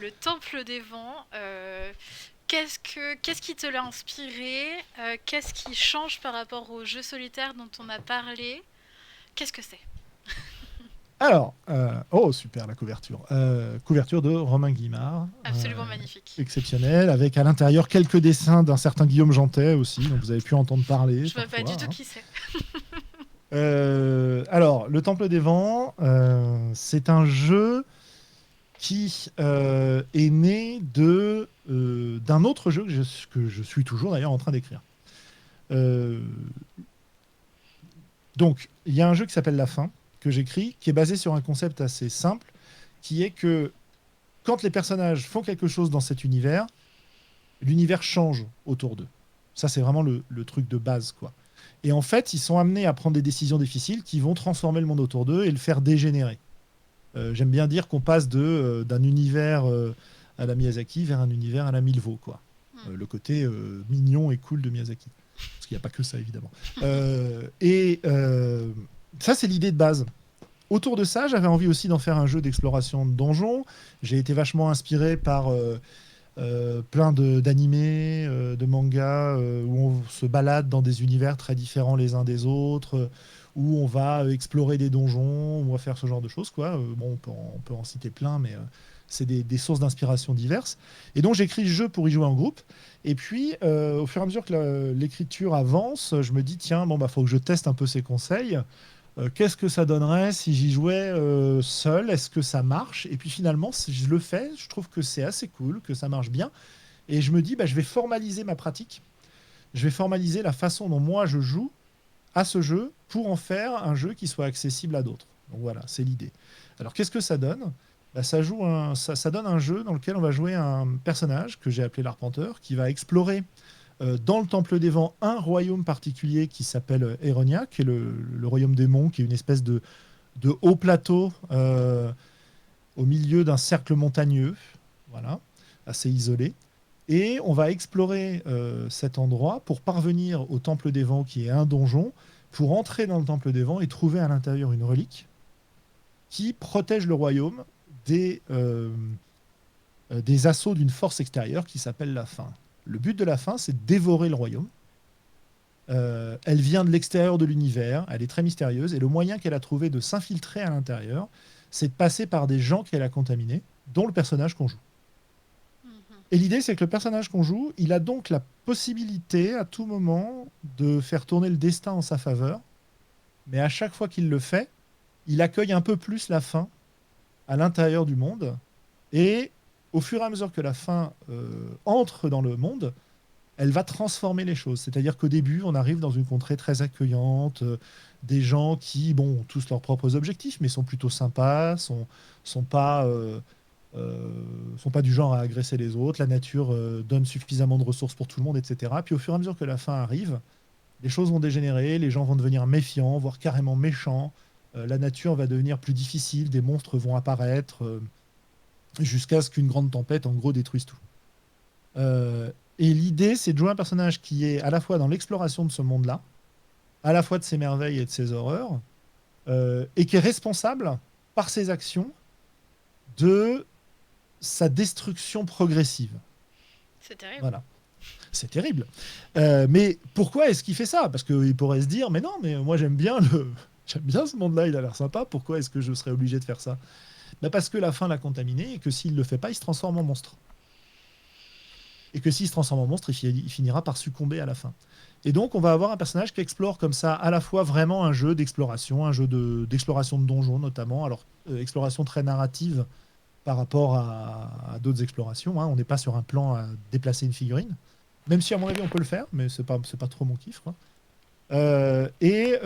le Temple des Vents. Qu'est-ce qui te l'a inspiré? Qu'est-ce qui change par rapport au jeu solitaire dont on a parlé? Qu'est-ce que c'est? Alors, oh super la couverture. Couverture de Romain Guimard. Absolument magnifique. Exceptionnel, avec à l'intérieur quelques dessins d'un certain Guillaume Jantet aussi, donc vous avez pu entendre parler Je vois pas parfois. du tout Hein. qui c'est. Alors, le Temple des Vents, c'est un jeu qui est né d'un autre jeu que je suis toujours d'ailleurs en train d'écrire. Euh, donc, il y a un jeu qui s'appelle La Fin, que j'écris, qui est basé sur un concept assez simple, qui est que quand les personnages font quelque chose dans cet univers, l'univers change autour d'eux. Ça, c'est vraiment le truc de base, quoi. Et en fait, ils sont amenés à prendre des décisions difficiles qui vont transformer le monde autour d'eux et le faire dégénérer. J'aime bien dire qu'on passe d'un univers à la Miyazaki vers un univers à la Milvaux, quoi. Le côté mignon et cool de Miyazaki. Parce qu'il n'y a pas que ça, évidemment. Ça, c'est l'idée de base. Autour de ça, j'avais envie aussi d'en faire un jeu d'exploration de donjons. J'ai été vachement inspiré par plein d'animés, de mangas, où on se balade dans des univers très différents les uns des autres, où on va explorer des donjons, on va faire ce genre de choses, quoi. Bon, on peut en citer plein, mais c'est des sources d'inspiration diverses. Et donc j'écris le jeu pour y jouer en groupe. Et puis, au fur et à mesure que l'écriture avance, je me dis, tiens, bon, bah, faut que je teste un peu ces conseils. Qu'est-ce que ça donnerait si j'y jouais seul? Est-ce que ça marche? Et puis finalement, si je le fais, je trouve que c'est assez cool, que ça marche bien. Et je me dis, bah, je vais formaliser ma pratique. Je vais formaliser la façon dont moi je joue à ce jeu pour en faire un jeu qui soit accessible à d'autres. Donc voilà, c'est l'idée. Alors qu'est-ce que ça donne? Bah, ça donne un jeu dans lequel on va jouer un personnage que j'ai appelé l'Arpenteur, qui va explorer dans le Temple des Vents un royaume particulier qui s'appelle Eronia, qui est le royaume des monts, qui est une espèce de haut plateau au milieu d'un cercle montagneux, voilà, assez isolé. Et on va explorer cet endroit pour parvenir au Temple des Vents, qui est un donjon, pour entrer dans le Temple des Vents et trouver à l'intérieur une relique qui protège le royaume des assauts d'une force extérieure qui s'appelle la faim. Le but de la faim, c'est de dévorer le royaume. Elle vient de l'extérieur de l'univers, elle est très mystérieuse, et le moyen qu'elle a trouvé de s'infiltrer à l'intérieur, c'est de passer par des gens qu'elle a contaminés, dont le personnage qu'on joue. Et l'idée, c'est que le personnage qu'on joue, il a donc la possibilité à tout moment de faire tourner le destin en sa faveur, mais à chaque fois qu'il le fait, il accueille un peu plus la faim à l'intérieur du monde, et au fur et à mesure que la faim entre dans le monde, elle va transformer les choses. C'est-à-dire qu'au début, on arrive dans une contrée très accueillante, des gens qui, bon, ont tous leurs propres objectifs, mais sont plutôt sympas, sont pas, sont pas du genre à agresser les autres. La nature donne suffisamment de ressources pour tout le monde, etc. Puis au fur et à mesure que la fin arrive, les choses vont dégénérer, les gens vont devenir méfiants, voire carrément méchants. La nature va devenir plus difficile, des monstres vont apparaître, jusqu'à ce qu'une grande tempête, en gros, détruise tout. Et l'idée, c'est de jouer un personnage qui est à la fois dans l'exploration de ce monde-là, à la fois de ses merveilles et de ses horreurs, et qui est responsable, par ses actions, de sa destruction progressive. C'est terrible. Voilà. C'est terrible. Mais pourquoi est-ce qu'il fait ça? Parce qu'il pourrait se dire, mais non, mais moi j'aime bien ce monde-là, il a l'air sympa, pourquoi est-ce que je serais obligé de faire ça? Bah parce que la faim l'a contaminé et que s'il ne le fait pas, il se transforme en monstre. Et que s'il se transforme en monstre, il finira par succomber à la fin. Et donc, on va avoir un personnage qui explore comme ça, à la fois vraiment un jeu d'exploration, un jeu d'exploration de donjons notamment. Alors, exploration très narrative par rapport à d'autres explorations. Hein. On n'est pas sur un plan à déplacer une figurine. Même si, à mon avis, on peut le faire, mais c'est pas trop mon kiff, quoi. Et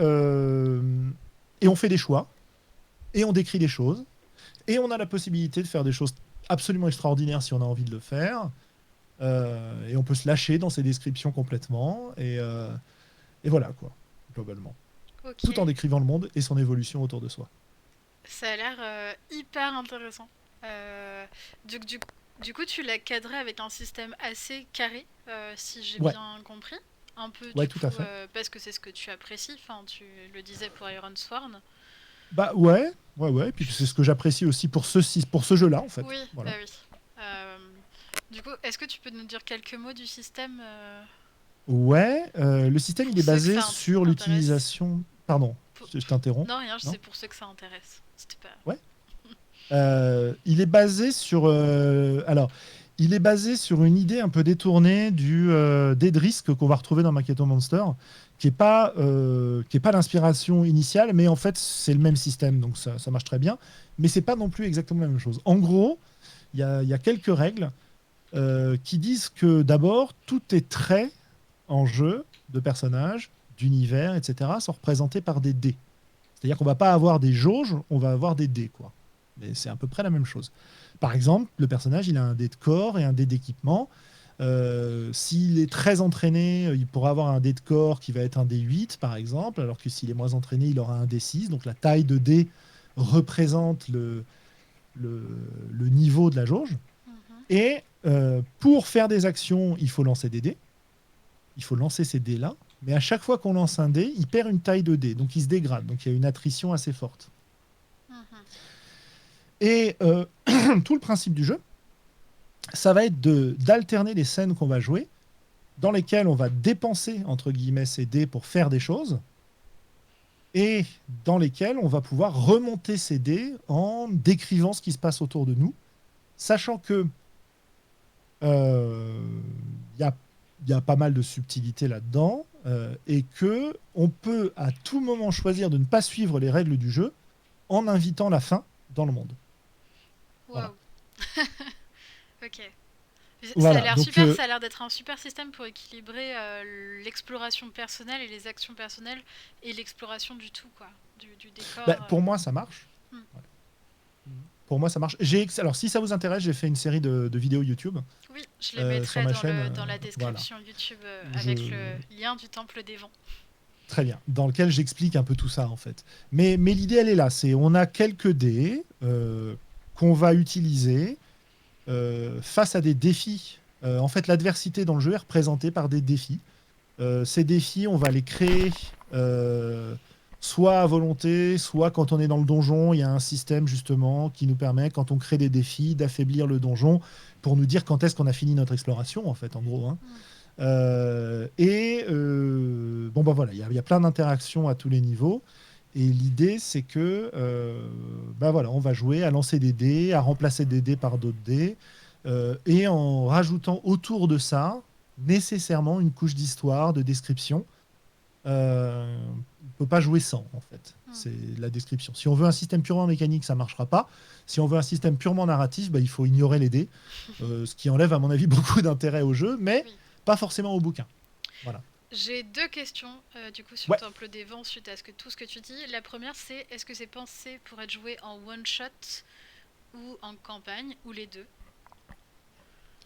on fait des choix, et on décrit des choses, et on a la possibilité de faire des choses absolument extraordinaires si on a envie de le faire. Et on peut se lâcher dans ses descriptions complètement. Et voilà, quoi, globalement. Ok. Tout en décrivant le monde et son évolution autour de soi. Ça a l'air hyper intéressant. Euh, du, du- du coup, tu l'as cadré avec un système assez carré, si j'ai Ouais, bien compris. Un peu, ouais, du tout à coup, fait. parce que c'est ce que tu apprécies. Enfin, tu le disais pour Iron Sworn. Bah ouais, ouais, ouais. Et puis c'est ce que j'apprécie aussi pour ce jeu-là, en fait. Oui, bah Voilà. oui. Euh, du coup, est-ce que tu peux nous dire quelques mots du système Ouais, le système, pour il est ceux que basé ça sur intéresse? l'utilisation. Pardon, Pour- je t'interromps. Non, rien, Non? c'est pour ceux que ça intéresse. C'était pas. Ouais. Il est basé sur. Alors, il est basé sur une idée un peu détournée d'Edrisk qu'on va retrouver dans Maketo Monster, qui est pas l'inspiration initiale, mais en fait, c'est le même système, donc ça marche très bien. Mais c'est pas non plus exactement la même chose. En gros, il y a quelques règles qui disent que d'abord, tout est trait en jeu de personnages, d'univers, etc., sont représentés par des dés. C'est-à-dire qu'on va pas avoir des jauges, on va avoir des dés, quoi. Mais c'est à peu près la même chose. Par exemple, le personnage, il a un dé de corps et un dé d'équipement. S'il est très entraîné, il pourra avoir un dé de corps qui va être un dé 8, par exemple, alors que s'il est moins entraîné, il aura un dé 6. Donc la taille de dé représente le, le niveau de la jauge. Mhm. Et pour faire des actions, il faut lancer des dés. Il faut lancer ces dés-là. Mais à chaque fois qu'on lance un dé, il perd une taille de dé. Donc il se dégrade. Donc il y a une attrition assez forte. Mhm. Et tout le principe du jeu, ça va être d'alterner les scènes qu'on va jouer, dans lesquelles on va dépenser, entre guillemets, ces dés pour faire des choses, et dans lesquelles on va pouvoir remonter ces dés en décrivant ce qui se passe autour de nous, sachant que il y a, y a pas mal de subtilités là-dedans, et que on peut à tout moment choisir de ne pas suivre les règles du jeu en invitant la fin dans le monde. Voilà. Waouh. Ok. Ça a Voilà. l'air Donc, super, ça a l'air d'être un super système pour équilibrer l'exploration personnelle et les actions personnelles et l'exploration du tout, quoi, du décor. pour moi, ça marche. Hmm. Ouais. Pour moi, ça marche. Alors, si ça vous intéresse, j'ai fait une série de vidéos YouTube Oui, je les sur mettrai ma chaîne. dans la Voilà. description YouTube Où avec le lien du Temple des Vents. Très bien. Dans lequel j'explique un peu tout ça, en fait. Mais l'idée, elle est là. C'est on a quelques dés qu'on va utiliser face à des défis. En fait, l'adversité dans le jeu est représentée par des défis. Ces défis, on va les créer soit à volonté, soit quand on est dans le donjon, il y a un système justement qui nous permet, quand on crée des défis, d'affaiblir le donjon pour nous dire quand est-ce qu'on a fini notre exploration, en fait, en gros. Hein. Hmm. Bon, bah voilà, il y a plein d'interactions à tous les niveaux. Et l'idée, c'est que, bah voilà, on va jouer à lancer des dés, à remplacer des dés par d'autres dés, et en rajoutant autour de ça nécessairement une couche d'histoire, de description. On ne peut pas jouer sans, en fait. Hmm. C'est la description. Si on veut un système purement mécanique, ça ne marchera pas. Si on veut un système purement narratif, bah, il faut ignorer les dés, ce qui enlève, à mon avis, beaucoup d'intérêt au jeu, mais Oui. pas forcément au bouquin. Voilà. J'ai deux questions du coup sur le Ouais, Temple des Vents suite à tout ce que tu dis. La première, c'est est-ce que c'est pensé pour être joué en one shot ou en campagne ou les deux?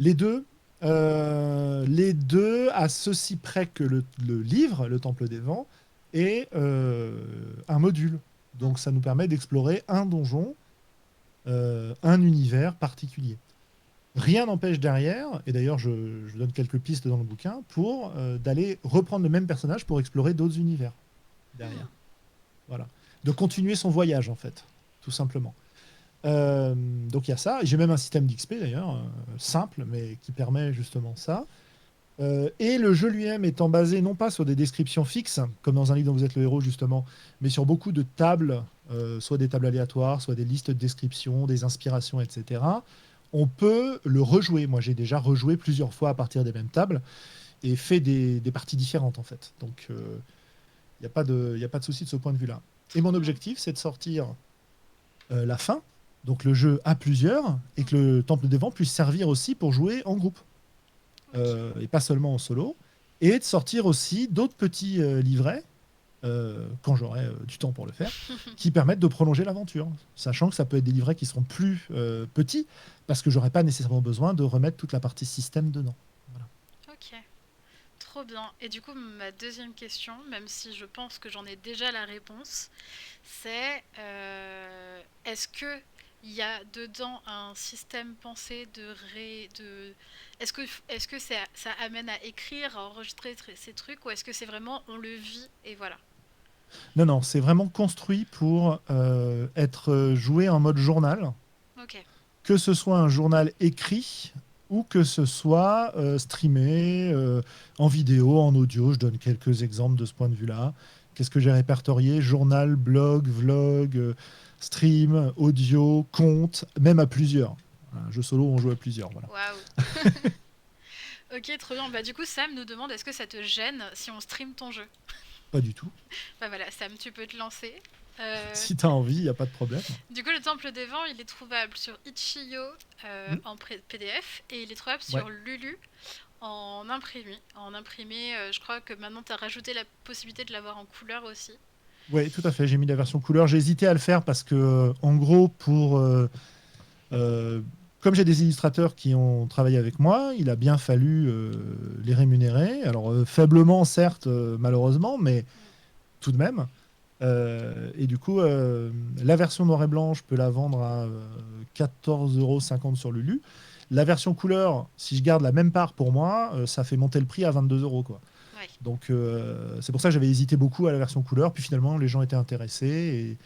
les deux. Les deux, à ceci près que le livre, Le Temple des Vents, est un module. Hmm. Donc ça nous permet d'explorer un donjon, un univers particulier. Rien n'empêche derrière, et d'ailleurs je donne quelques pistes dans le bouquin, pour d'aller reprendre le même personnage pour explorer d'autres univers Hmm. derrière. Voilà. De continuer son voyage en fait, tout simplement. Donc il y a ça. J'ai même un système d'XP d'ailleurs, simple, mais qui permet justement ça. Et le jeu lui-même étant basé non pas sur des descriptions fixes, comme dans un livre dont vous êtes le héros justement, mais sur beaucoup de tables, soit des tables aléatoires, soit des listes de descriptions, des inspirations, etc. On peut le rejouer. Moi, j'ai déjà rejoué plusieurs fois à partir des mêmes tables et fait des parties différentes en fait. Donc, il n'y a pas de souci de ce point de vue-là. Et Trop mon bien. objectif, c'est de sortir la fin, donc le jeu à plusieurs, et Hmm. que le Temple des Vents puisse servir aussi pour jouer en groupe Ok. et pas seulement en solo, et de sortir aussi d'autres petits livrets, quand j'aurai du temps pour le faire, qui permettent de prolonger l'aventure, sachant que ça peut être des livrets qui seront plus petits, parce que j'aurai pas nécessairement besoin de remettre toute la partie système dedans. Voilà. Ok. Trop bien. Et du coup, ma deuxième question, même si je pense que j'en ai déjà la réponse, c'est est-ce que il y a dedans un système pensé de... Est-ce que ça amène à écrire, à enregistrer ces trucs, ou est-ce que c'est vraiment on le vit et voilà. Non, non, c'est vraiment construit pour être joué en mode journal, Ok, que ce soit un journal écrit ou que ce soit streamé en vidéo, en audio. Je donne quelques exemples de ce point de vue-là. Qu'est-ce que j'ai répertorié? Journal, blog, vlog, stream, audio, compte, même à plusieurs. Un jeu solo, on joue à plusieurs, voilà. waouh. Ok, trop bien. Bah du coup, Sam nous demande est-ce que ça te gêne si on stream ton jeu? Pas du tout. Bah voilà, Sam, tu peux te lancer. Euh, Si t'as envie, il n'y a pas de problème. du coup, le Temple des Vents, il est trouvable sur Itch.io Hmm. en PDF et il est trouvable Ouais. sur Lulu en imprimé. En imprimé, je crois que maintenant tu as rajouté la possibilité de l'avoir en couleur aussi. Ouais, tout à fait. J'ai mis la version couleur. J'ai hésité à le faire parce que, en gros, euh, comme j'ai des illustrateurs qui ont travaillé avec moi, il a bien fallu les rémunérer. Alors, faiblement, certes, malheureusement, mais Mm. tout de même. Et du coup, la version noir et blanc, je peux la vendre à 14,50 € sur Lulu. La version couleur, si je garde la même part pour moi, ça fait monter le prix à 22 euros, quoi. Ouais. Donc, c'est pour ça que j'avais hésité beaucoup à la version couleur. Puis finalement, les gens étaient intéressés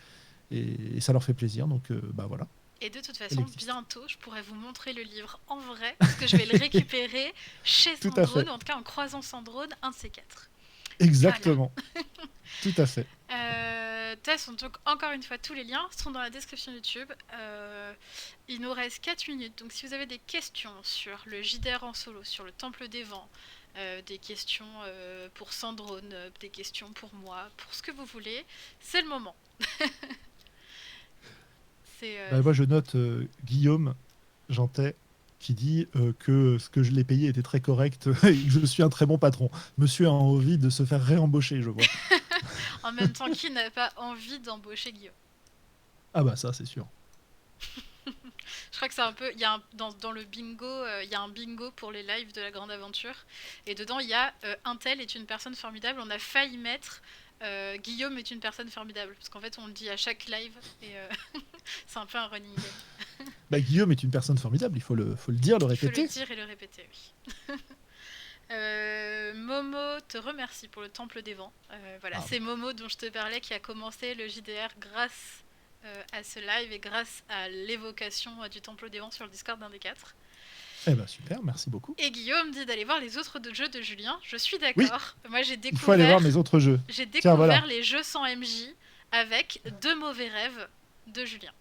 et ça leur fait plaisir. Donc, bah voilà, Et de toute elle façon, existe. bientôt, je pourrais vous montrer le livre en vrai, parce que je vais le récupérer chez Tout à Sandrone, fait. ou en tout cas en croisant Sandrone, un de ces quatre. Voilà. Exactement. Tout à fait. Tess, donc encore une fois, tous les liens sont dans la description YouTube. Il nous reste 4 minutes, donc si vous avez des questions sur le JDR en solo, sur le Temple des Vents, des questions pour Sandrone, des questions pour moi, pour ce que vous voulez, c'est le moment. c'est Bah, moi, je note Guillaume Jantet qui dit que ce que je l'ai payé était très correct et que je suis un très bon patron. Monsieur a envie de se faire réembaucher, je vois. en même temps qui n'a pas envie d'embaucher Guillaume. Ah bah ça, c'est sûr. Je crois que c'est un peu. Il y a dans le bingo, il y a un bingo pour les lives de la grande aventure. Et dedans, il y a un tel est une personne formidable. On a failli mettre Guillaume est une personne formidable. Parce qu'en fait, on le dit à chaque live. Et c'est un peu un running game. Bah, Guillaume est une personne formidable, faut le dire, le Il faut le répéter. dire et le répéter, oui. Momo te remercie pour le Temple des Vents. Voilà, Ah, c'est Momo dont je te parlais qui a commencé le JDR grâce à ce live et grâce à l'évocation du Temple des Vents sur le Discord d'un des quatre. eh ben super, merci beaucoup. Et Guillaume dit d'aller voir les autres jeux de Julien. Je suis Oui, d'accord. Moi, il faut aller voir mes autres jeux. j'ai Tiens, voilà. découvert les jeux sans MJ avec Deux mauvais rêves de Julien.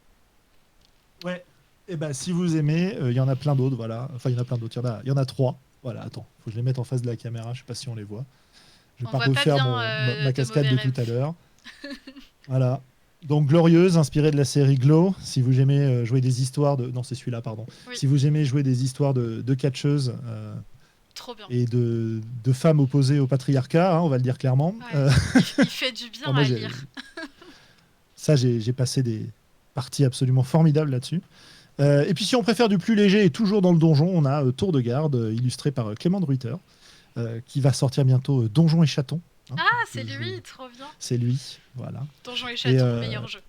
Ouais. Eh ben, si vous aimez, il y en a plein d'autres, voilà. Enfin, il y en a plein d'autres. Il y en a trois. Voilà, attends, faut que je les mette en face de la caméra. Je sais pas si on les voit. Je vais On pas voit pas refaire bien ma Deux cascade mauvais de tout à rêves. l'heure. Voilà. Donc, Glorieuse, inspirée de la série Glow. Si vous aimez jouer des histoires de. Non, c'est celui-là, pardon. Oui, Si vous aimez jouer des histoires de catcheuses trop bien. et de femmes opposées au patriarcat, hein, on va le dire clairement. Ouais. Il fait du bien Moi, à lire. j'ai passé des parties absolument formidables là-dessus. Et puis si on préfère du plus léger et toujours dans le donjon, on a Tour de garde, illustré par Clément de Ruyter, qui va sortir bientôt Donjons et Chatons. Hein, Ah, donc, c'est lui, trop bien. c'est lui, voilà. Donjons et Et Chatons, meilleur jeu.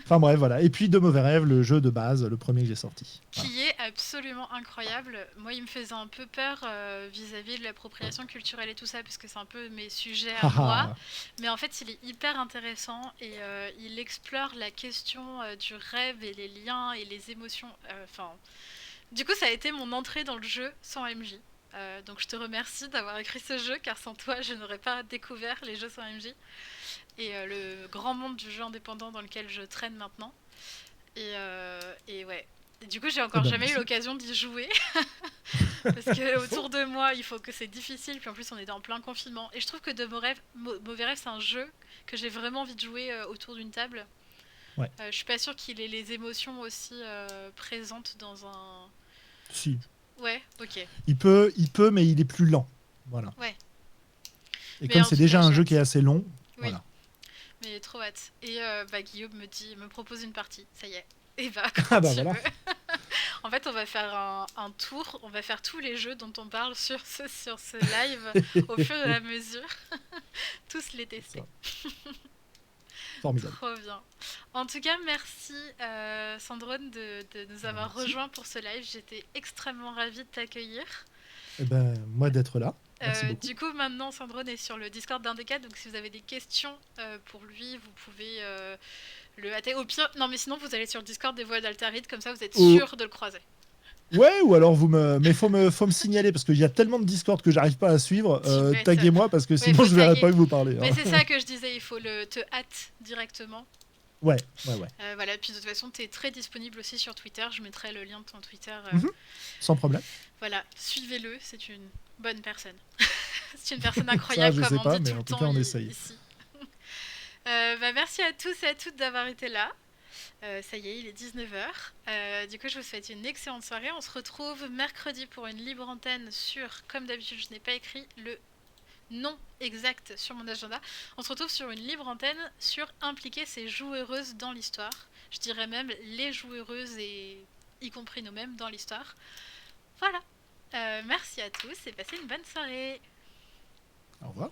enfin bref, voilà. Et puis De Mauvais Rêves, le jeu de base, le premier que j'ai sorti. Voilà. Qui est absolument incroyable. Moi, il me faisait un peu peur vis-à-vis de l'appropriation culturelle et tout ça, parce que c'est un peu mes sujets à moi. Haha. Mais en fait, il est hyper intéressant et il explore la question du rêve et les liens et les émotions. Enfin, du coup, ça a été mon entrée dans le jeu sans MJ. Donc, je te remercie d'avoir écrit ce jeu, car sans toi, je n'aurais pas découvert les jeux sans MJ et le grand monde du jeu indépendant dans lequel je traîne maintenant. Et ouais. Et du coup, j'ai Eh encore ben jamais eu merci. l'occasion d'y jouer. Parce que autour de moi, il faut que c'est difficile. Puis en plus, on est en plein confinement. Et je trouve que De Mauvais Rêves, c'est un jeu que j'ai vraiment envie de jouer autour d'une table. Ouais. Je suis pas sûre qu'il ait les émotions aussi présentes dans un. Si. Ouais, ok. Il peut, mais il est plus lent. Voilà. Ouais. Et Mais comme en c'est tout cas, déjà un j'ai jeu qui est hâte. assez long, Oui, voilà. mais trop hâte. Et Guillaume me propose une partie. Ça y est. Et bah, Ah quand bah tu voilà. veux. En fait, on va faire un tour. On va faire tous les jeux dont on parle sur ce live au fur et à mesure. Tous les C'est tester. ça. Formidable. Trop bien. En tout cas, merci Sandrone de nous avoir Merci. rejoints pour ce live. J'étais extrêmement ravie de t'accueillir. Eh ben, moi d'être là. Merci beaucoup. Du coup, maintenant, Sandrone est sur le Discord d'Indécat, donc si vous avez des questions pour lui, vous pouvez le hâter. Au pire, non, mais sinon, vous allez sur le Discord des Voix d'Altaride, comme ça, vous êtes sûr de le croiser. Ouais, ou alors mais faut me signaler parce qu'il y a tellement de Discord que j'arrive pas à suivre. Taguez-moi parce que sinon faut je verrai taguer. pas que vous parlez. Mais hein. c'est ça que je disais, il faut te hâte directement. Ouais. Voilà, puis de toute façon, tu es très disponible aussi sur Twitter. Je mettrai le lien de ton Twitter. Sans problème. Voilà, suivez-le, c'est une bonne personne. C'est une personne incroyable, ça, je comme sais on pas, dit mais tout en le tout temps cas, on essaye. ici. Merci à tous et à toutes d'avoir été là. Ça y est, il est 19h. Du coup, je vous souhaite une excellente soirée. On se retrouve mercredi pour une libre antenne sur, comme d'habitude, je n'ai pas écrit le nom exact sur mon agenda. On se retrouve sur une libre antenne sur impliquer ces joueuses dans l'histoire. Je dirais même les joueuses et y compris nous-mêmes dans l'histoire. Voilà. Merci à tous et passez une bonne soirée. Au revoir.